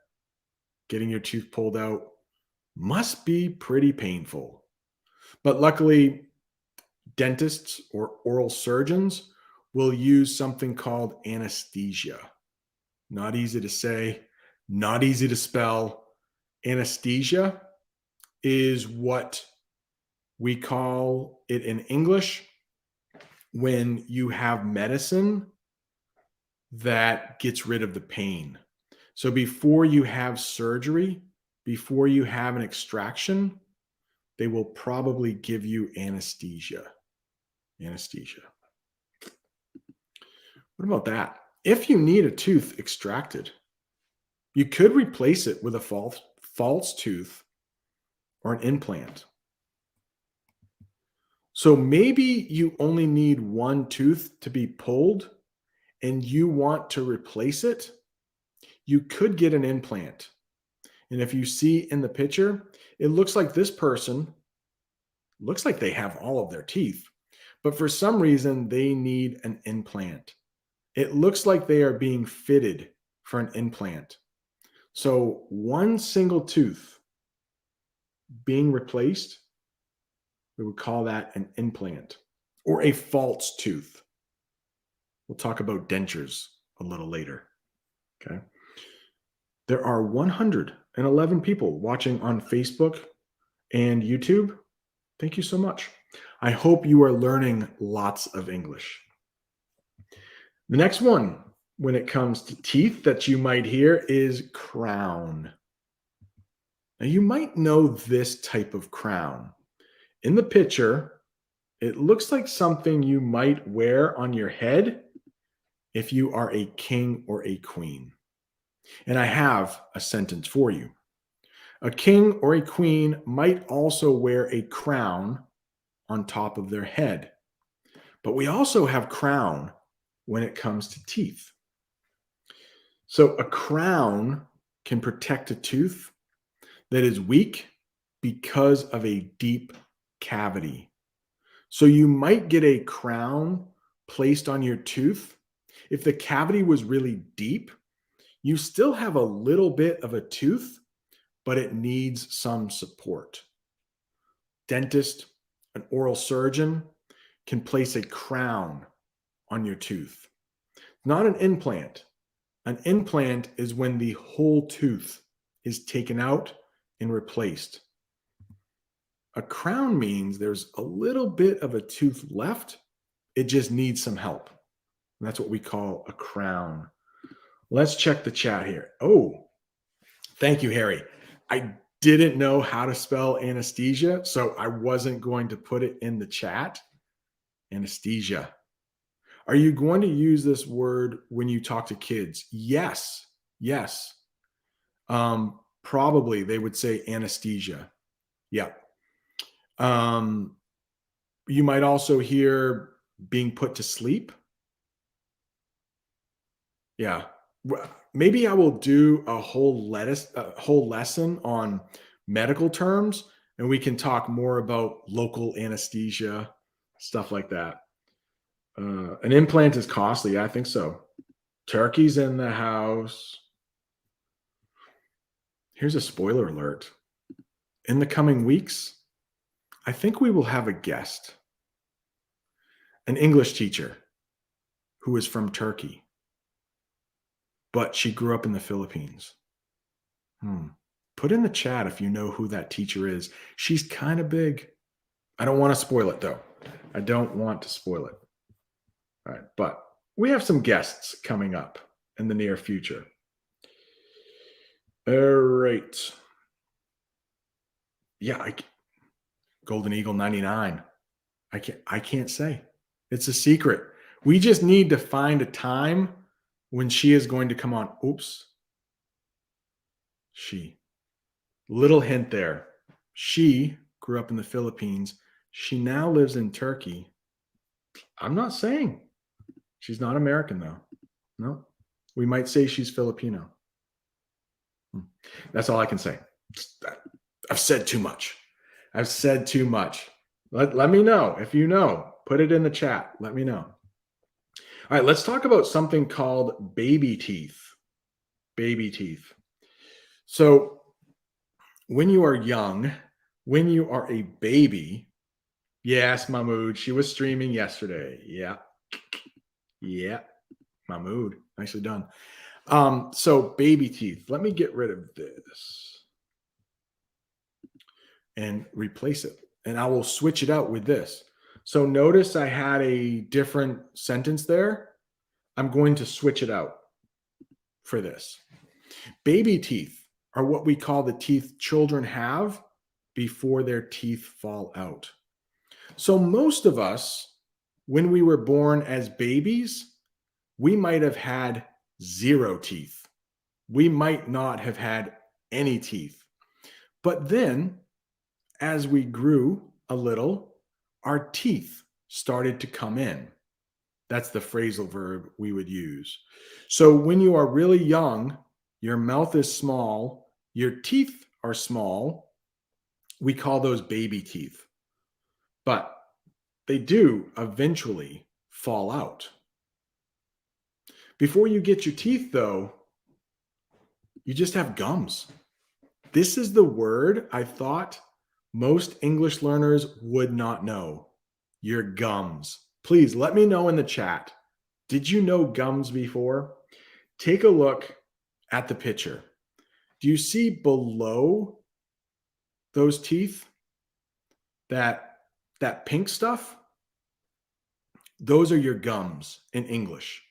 getting your tooth pulled out must be pretty painful. But luckily, dentists or oral surgeons will use something called anesthesia. Not easy to say, not easy to spell. Anesthesia is what we call it in English when you have medicine that gets rid of the pain. So before you have surgery, before you have an extraction, they will probably give you anesthesia. Anesthesia. What about that? If you need a tooth extracted, you could replace it with a false tooth or an implant. So maybe you only need one tooth to be pulled and you want to replace it. You could get an implant. And if you see in the picture, it looks like this person looks like they have all of their teeth, but for some reason they need an implant. It looks like they are being fitted for an implant. So one single tooth being replaced, we would call that an implant or a false tooth. We'll talk about dentures a little later. Okay. There are 111 people watching on Facebook and YouTube. Thank you so much. I hope you are learning lots of English. The next one, when it comes to teeth that you might hear, is crown. Now, you might know this type of crown. In the picture, it looks like something you might wear on your head if you are a king or a queen. And I have a sentence for you. A king or a queen might also wear a crown on top of their head. But we also have crown when it comes to teeth. So a crown can protect a tooth that is weak because of a deep cavity. So you might get a crown placed on your tooth. If the cavity was really deep, you still have a little bit of a tooth, but it needs some support. Dentist, an oral surgeon, can place a crown on your tooth. Not an implant. An implant is when the whole tooth is taken out and replaced. A crown means there's a little bit of a tooth left. It just needs some help. And that's what we call a crown. Let's check the chat here. Oh, thank you, Harry. I didn't know how to spell anesthesia, so I wasn't going to put it in the chat. Anesthesia. Are you going to use this word when you talk to kids? Yes. Yes. Probably they would say anesthesia. Yeah. You might also hear being put to sleep. Yeah. Maybe I will do a whole lesson on medical terms, and we can talk more about local anesthesia, stuff like that. An implant is costly. I think so. Turkey's in the house. Here's a spoiler alert. In the coming weeks, I think we will have a guest, an English teacher who is from Turkey, but she grew up in the Philippines. Put in the chat if you know who that teacher is. She's kind of big. I don't want to spoil it, though. I don't want to spoil it. All right, but we have some guests coming up in the near future. All right. Yeah, Golden Eagle 99. I can't say. It's a secret. We just need to find a time when she is going to come on. Oops. She. Little hint there. She grew up in the Philippines. She now lives in Turkey. I'm not saying. She's not American, though. No. We might say she's Filipino. That's all I can say. I've said too much. I've said too much. Let me know. If you know, put it in the chat. Let me know. All right, let's talk about something called baby teeth. Baby teeth. So when you are young, when you are a baby, yes, Mahmood, she was streaming yesterday. Yeah. Yeah. Mahmood, nicely done. So baby teeth. Let me get rid of this and replace it. And I will switch it out with this. So notice I had a different sentence there. I'm going to switch it out for this. Baby teeth are what we call the teeth children have before their teeth fall out. So most of us, when we were born as babies, we might have had 0 teeth. We might not have had any teeth. But then, as we grew a little, our teeth started to come in. That's the phrasal verb we would use. So when you are really young, your mouth is small, your teeth are small. We call those baby teeth. But they do eventually fall out. Before you get your teeth, though, you just have gums. This is the word I thought most English learners would not know. Your gums. Please let me know in the chat. Did you know gums before? Take a look at the picture. Do you see below those teeth that pink stuff? Those are your gums in English.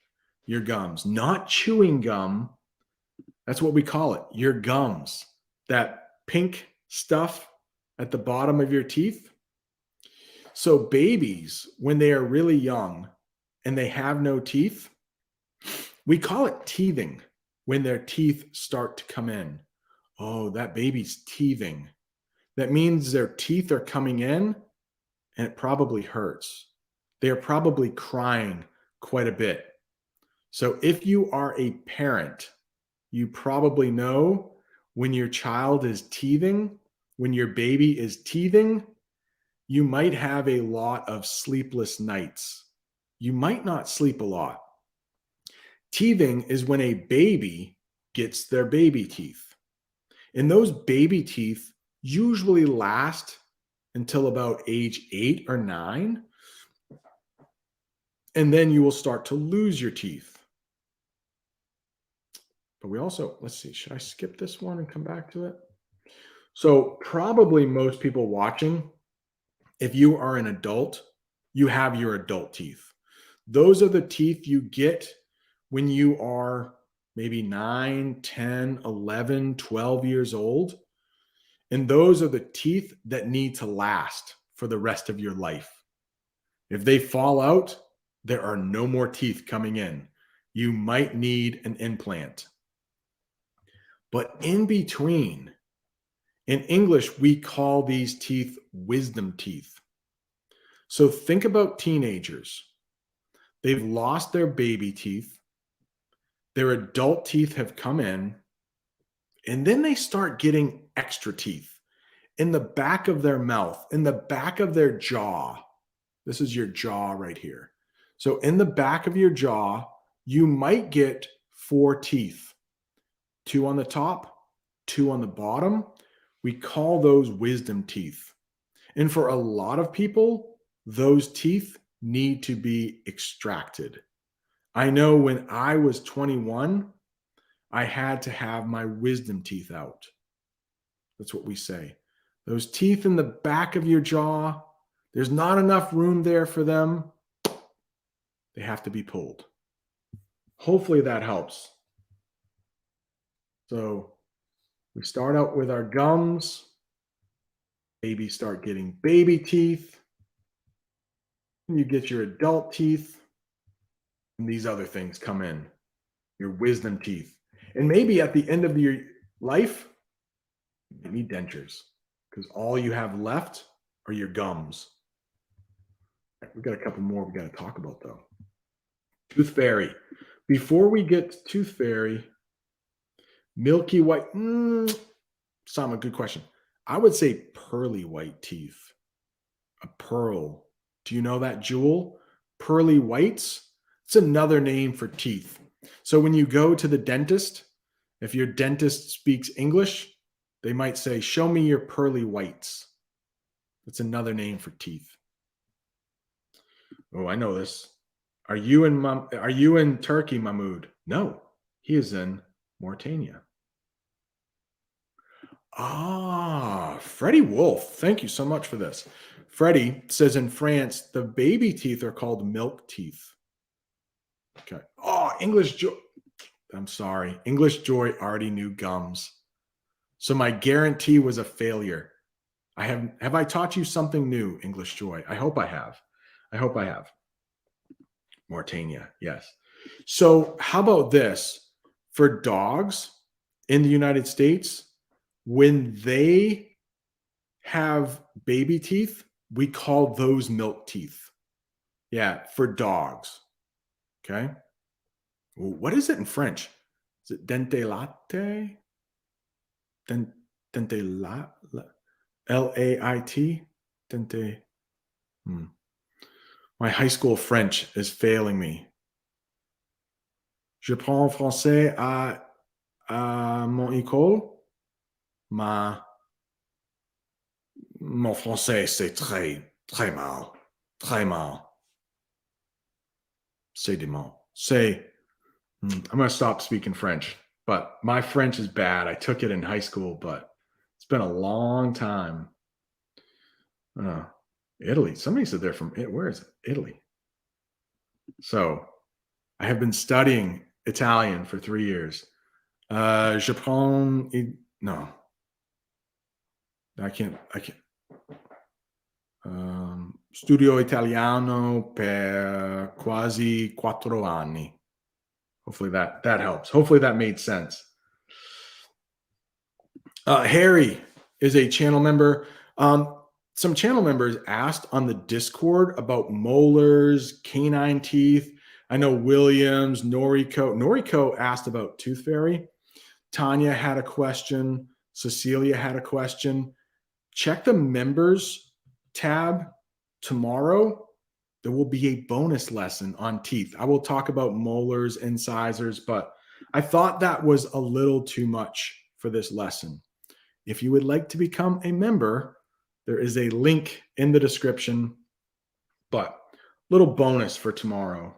Your gums, not chewing gum. That's what we call it. Your gums. That pink stuff at the bottom of your teeth. So babies, when they are really young and they have no teeth, we call it teething when their teeth start to come in. Oh, that baby's teething. That means their teeth are coming in and it probably hurts. They are probably crying quite a bit. So if you are a parent, you probably know when your child is teething, when your baby is teething, you might have a lot of sleepless nights. You might not sleep a lot. Teething is when a baby gets their baby teeth. And those baby teeth usually last until about age 8 or 9. And then you will start to lose your teeth. But we also, let's see, should I skip this one and come back to it? So, probably most people watching, if you are an adult, you have your adult teeth. Those are the teeth you get when you are maybe 9, 10, 11, 12 years old. And those are the teeth that need to last for the rest of your life. If they fall out, there are no more teeth coming in. You might need an implant. But in between, in English, we call these teeth wisdom teeth. So think about teenagers. They've lost their baby teeth. Their adult teeth have come in, and then they start getting extra teeth in the back of their mouth, in the back of their jaw. This is your jaw right here. So in the back of your jaw, you might get 4 teeth, 2 on the top, 2 on the bottom. We call those wisdom teeth. And for a lot of people, those teeth need to be extracted. I know when I was 21, I had to have my wisdom teeth out. That's what we say. Those teeth in the back of your jaw, there's not enough room there for them. They have to be pulled. Hopefully that helps. So we start out with our gums. Babies start getting baby teeth. And you get your adult teeth. And these other things come in, your wisdom teeth. And maybe at the end of your life, you need dentures because all you have left are your gums. We've got a couple more we got to talk about, though. Tooth fairy. Before we get to tooth fairy, milky white. Sam, a good question. I would say pearly white teeth. A pearl. Do you know that, Jewel? Pearly whites. It's another name for teeth. So when you go to the dentist, if your dentist speaks English, they might say, "Show me your pearly whites." That's another name for teeth. Oh, I know this. Are you in Turkey, Mahmoud? No, he is in Mauritania. Freddie Wolf. Thank you so much for this. Freddie says in France, the baby teeth are called milk teeth. Okay. Oh, English Joy. I'm sorry. English Joy already knew gums. So my guarantee was a failure. Have I taught you something new, English Joy? I hope I have. Mauritania, yes. So how about this? For dogs in the United States, when they have baby teeth, we call those milk teeth. Yeah, for dogs. Okay. Well, what is it in French? Is it dente latte? Dente L-A-I-T? Dente. My high school French is failing me. Je prends français à mon école. Mon français, c'est très, très mal. Très mal. C'est du mal. I'm going to stop speaking French, but my French is bad. I took it in high school, but it's been a long time. Italy. Somebody said they're from where is it? Italy. So I have been studying Italian for 3 years. No. I can't. Studio italiano per quasi 4 anni. Hopefully that helps. Hopefully that made sense. Harry is a channel member. Some channel members asked on the Discord about molars, canine teeth. I know Williams, Noriko asked about tooth fairy. Tanya had a question. Cecilia had a question. Check the members tab tomorrow. There will be a bonus lesson on teeth. I will talk about molars, incisors, but I thought that was a little too much for this lesson. If you would like to become a member, there is a link in the description. But Little bonus for tomorrow.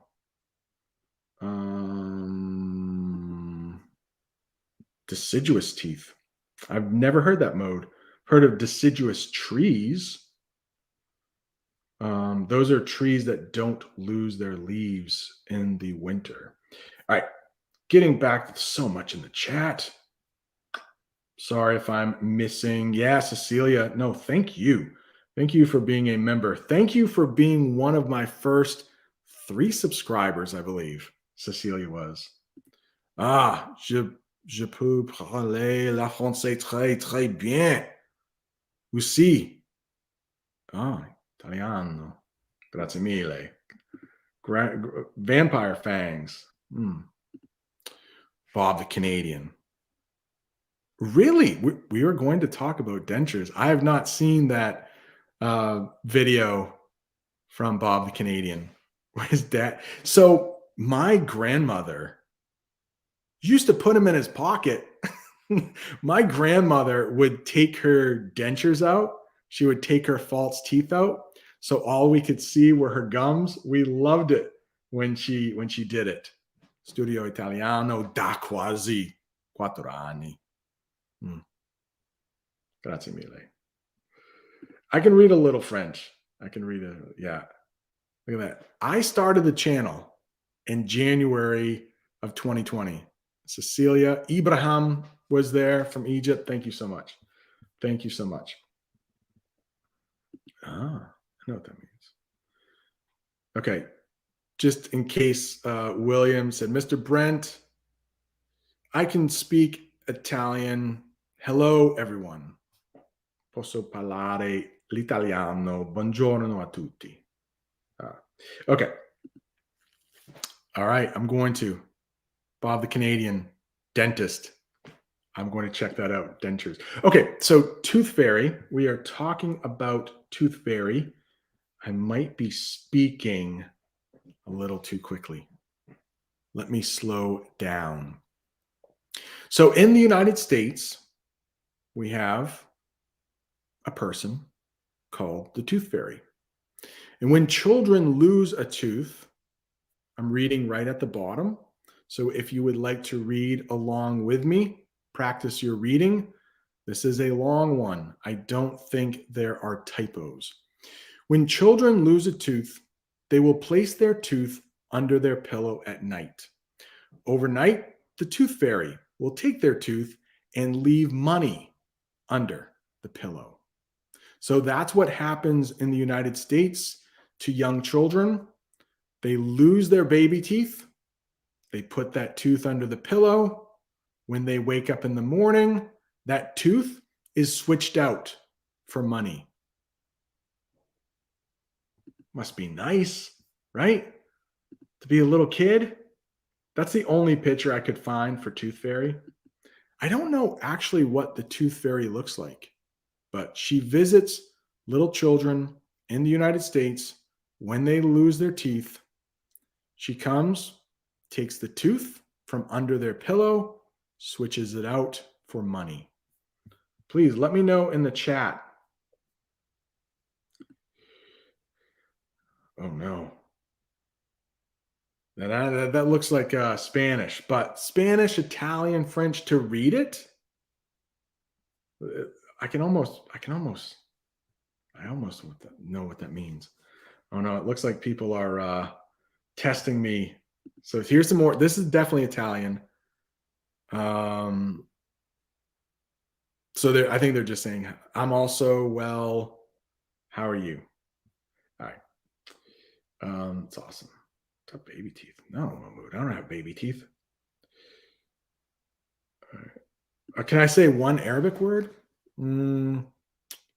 Deciduous teeth. I've never heard that mode. Heard of deciduous trees. Those are trees that don't lose their leaves in the winter. All right, getting back to so much in the chat. Sorry if I'm missing. Yeah, Cecilia. No, thank you. Thank you for being a member. Thank you for being one of my first 3 subscribers, I believe Cecilia was. Je peux parler la français très, très bien. Aussi. Italiano. Grazie mille. Vampire fangs. Bob the Canadian. Really? We are going to talk about dentures. I have not seen that video from Bob the Canadian. What is that? So my grandmother used to put him in his pocket. My grandmother would take her dentures out. She would take her false teeth out. So all we could see were her gums. We loved it when she did it. Studio Italiano da quasi 4 anni. Grazie mille. I can read a little French. Yeah. Look at that. I started the channel in January of 2020. Cecilia Ibrahim was there from Egypt. Thank you so much. Thank you so much. I know what that means. Okay. Just in case William said, Mr. Brent, I can speak Italian. Hello, everyone. Posso parlare l'italiano. Buongiorno a tutti. Okay. All right. I'm going to. Bob the Canadian, dentist. I'm going to check that out. Dentures. Okay. So Tooth Fairy. We are talking about Tooth Fairy. I might be speaking a little too quickly. Let me slow down. So in the United States, we have a person called the Tooth Fairy. And when children lose a tooth, I'm reading right at the bottom. So if you would like to read along with me, practice your reading. This is a long one. I don't think there are typos. When children lose a tooth, they will place their tooth under their pillow at night. Overnight, the Tooth Fairy will take their tooth and leave money under the pillow. So that's what happens in the United States to young children. They lose their baby teeth. They put that tooth under the pillow. When they wake up in the morning, that tooth is switched out for money. Must be nice, right? To be a little kid. That's the only picture I could find for Tooth Fairy. I don't know actually what the Tooth Fairy looks like, but she visits little children in the United States when they lose their teeth. She comes, takes the tooth from under their pillow, switches it out for money. Please let me know in the chat. Oh no. That looks like Spanish, but Spanish, Italian, French to read it. I almost know what that means. Oh no, it looks like people are testing me. So here's some more. This is definitely Italian. So I think they're just saying, I'm also well. How are you? All right. It's awesome. What's up, baby teeth? No, I don't have baby teeth. All right. Can I say one Arabic word? Salam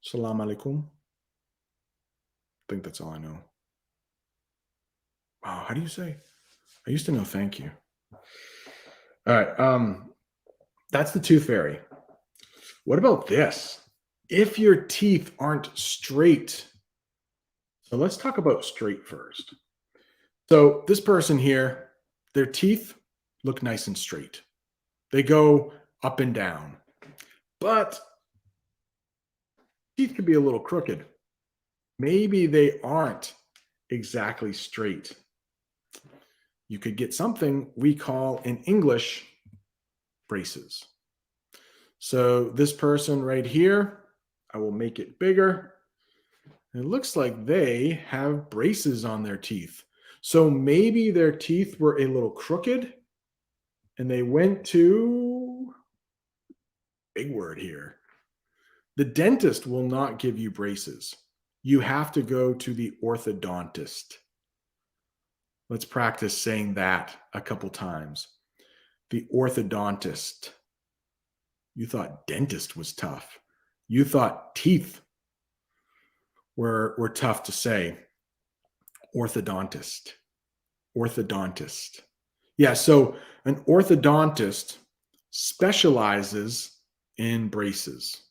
alaikum. I think that's all I know. Wow, how do you say? I used to know thank you. All right. That's the Tooth Fairy. What about this? If your teeth aren't straight. So let's talk about straight first. So this person here, their teeth look nice and straight. They go up and down. But teeth can be a little crooked. Maybe they aren't exactly straight. You could get something we call in English braces. So this person right here, I will make it bigger. It looks like they have braces on their teeth. So maybe their teeth were a little crooked and they went to, big word here. The dentist will not give you braces. You have to go to the orthodontist. Let's practice saying that a couple times. The orthodontist. You thought dentist was tough. You thought teeth were tough to say. Orthodontist. Orthodontist. Yeah, so an orthodontist specializes in braces.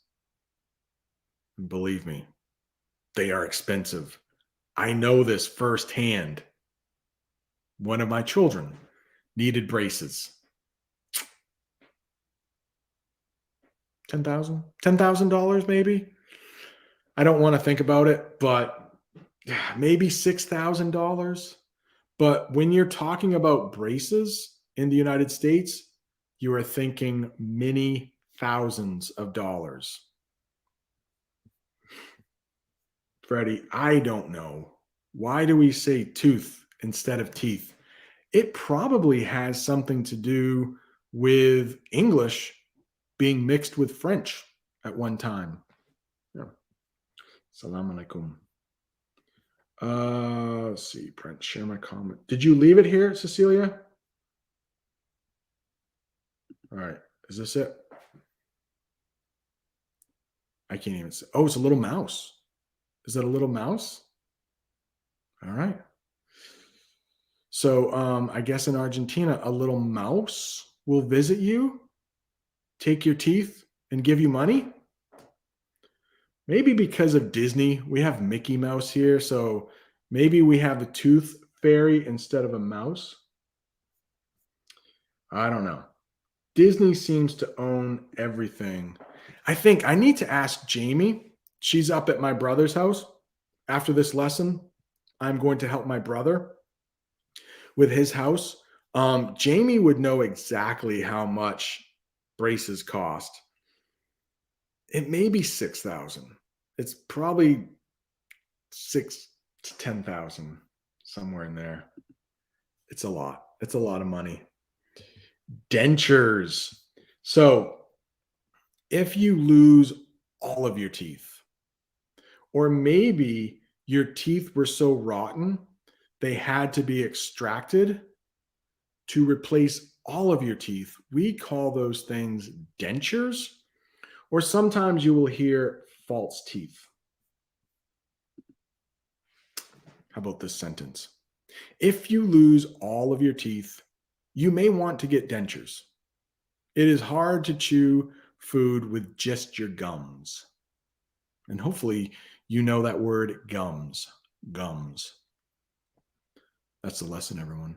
And believe me, they are expensive. I know this firsthand. One of my children needed braces. $10,000 maybe. I don't want to think about it, but maybe $6,000. But when you're talking about braces in the United States, you are thinking many thousands of dollars. Freddie, I don't know. Why do we say tooth instead of teeth? It probably has something to do with English being mixed with French at one time. Yeah. Salam alaikum. Let's see, print, share my comment. Did you leave it here, Cecilia? All right. Is this it? I can't even say. Oh, it's a little mouse. Is that a little mouse? All right. So I guess in Argentina, a little mouse will visit you, take your teeth, and give you money. Maybe because of Disney, we have Mickey Mouse here. So maybe we have the tooth fairy instead of a mouse. I don't know. Disney seems to own everything. I think I need to ask Jamie. She's up at my brother's house. After this lesson, I'm going to help my brother with his house. Jamie would know exactly how much braces cost. It may be 6,000. It's probably 6 to 10,000, somewhere in there. It's a lot. It's a lot of money. Dentures. So if you lose all of your teeth, or maybe your teeth were so rotten, they had to be extracted to replace all of your teeth. We call those things dentures, or sometimes you will hear false teeth. How about this sentence? If you lose all of your teeth, you may want to get dentures. It is hard to chew food with just your gums. And hopefully you know that word gums. Gums. That's the lesson, everyone.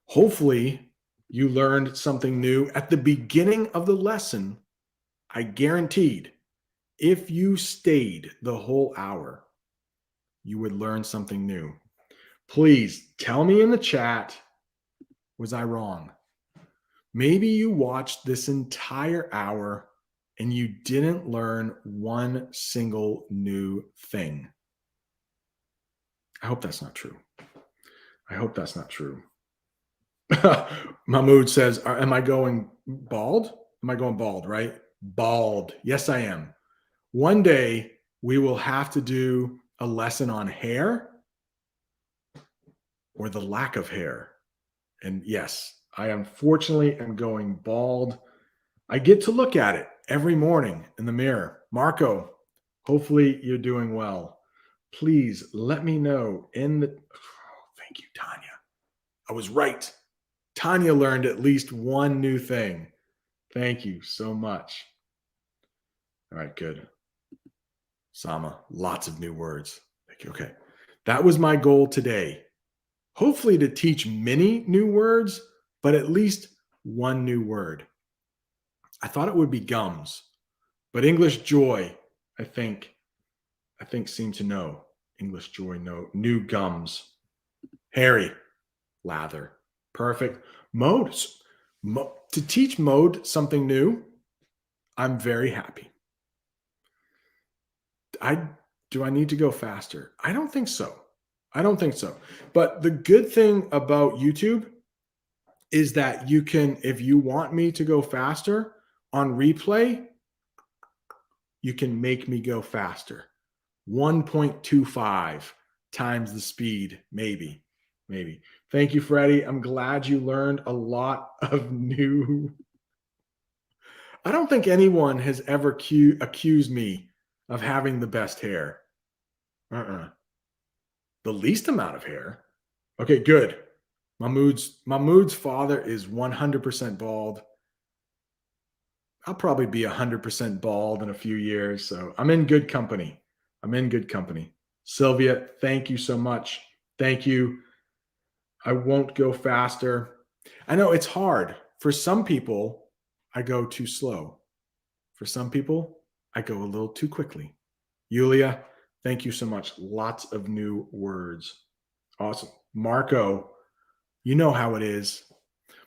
Hopefully you learned something new at the beginning of the lesson. I guaranteed if you stayed the whole hour, you would learn something new. Please tell me in the chat, was I wrong? Maybe you watched this entire hour and you didn't learn one single new thing. I hope that's not true. I hope that's not true. Mahmoud says, am I going bald? Am I going bald, right? Bald. Yes, I am. One day we will have to do a lesson on hair or the lack of hair. And yes, I unfortunately am going bald. I get to look at it every morning in the mirror. Marco, hopefully you're doing well. Please let me know in the, thank you, Tanya. I was right. Tanya learned at least one new thing. Thank you so much. All right, good. Sama, lots of new words. Thank you. Okay. That was my goal today. Hopefully to teach many new words, but at least one new word. I thought it would be gums, but English Joy, I think seemed to know. English joy note. New gums. Harry. Lather. Perfect. Mode. To teach Mode something new, I'm very happy. Do I need to go faster? I don't think so. I don't think so. But the good thing about YouTube is that you can, if you want me to go faster on replay, you can make me go faster. 1.25 times the speed, maybe. Thank you, Freddie. I'm glad you learned a lot of new. I don't think anyone has ever accused me of having the best hair. The least amount of hair. Okay, good. Mahmoud's father is 100% bald. I'll probably be 100% bald in a few years. So I'm in good company. Sylvia, thank you so much. Thank you. I won't go faster. I know it's hard. For some people, I go too slow. For some people, I go a little too quickly. Yulia, thank you so much. Lots of new words. Awesome. Marco, you know how it is.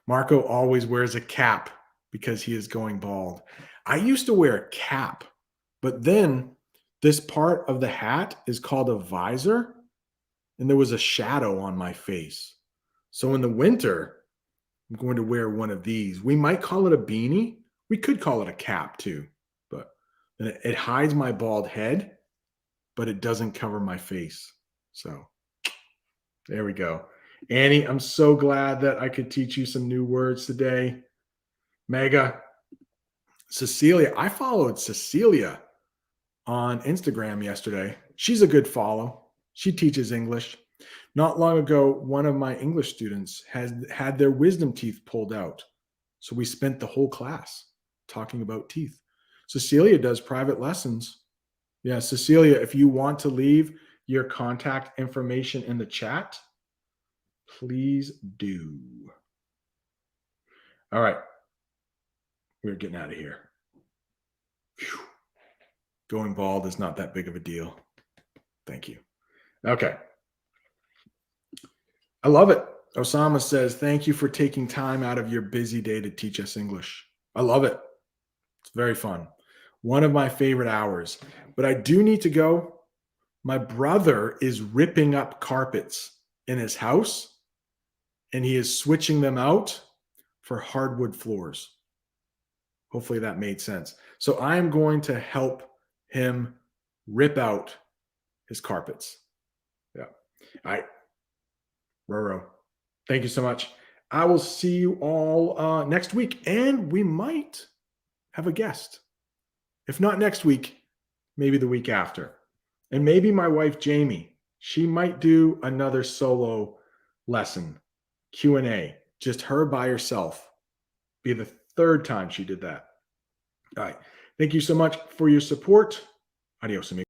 Marco always wears a cap because he is going bald. I used to wear a cap, but then this part of the hat is called a visor, and there was a shadow on my face. So in the winter, I'm going to wear one of these. We might call it a beanie. We could call it a cap too, but it hides my bald head, but it doesn't cover my face. So there we go. Annie, I'm so glad that I could teach you some new words today. Mega. Cecilia, I followed Cecilia on Instagram yesterday. She's a good follow. She teaches English. Not long ago, one of my English students has had their wisdom teeth pulled out. So we spent the whole class talking about teeth. Cecilia does private lessons. Yeah, Cecilia, if you want to leave your contact information in the chat, please do. All right. We're getting out of here. Whew. Going bald is not that big of a deal. Thank you. Okay. I love it. Osama says, thank you for taking time out of your busy day to teach us English. I love it. It's very fun. One of my favorite hours. But I do need to go. My brother is ripping up carpets in his house, and he is switching them out for hardwood floors. Hopefully that made sense. So I am going to help him rip out his carpets. Yeah. All right. Roro, thank you so much. I will see you all next week, and we might have a guest. If not next week, maybe the week after. And maybe my wife, Jamie, she might do another solo lesson, Q&A, just her by herself. Be the third time she did that. All right. Thank you so much for your support. Adios, amigos.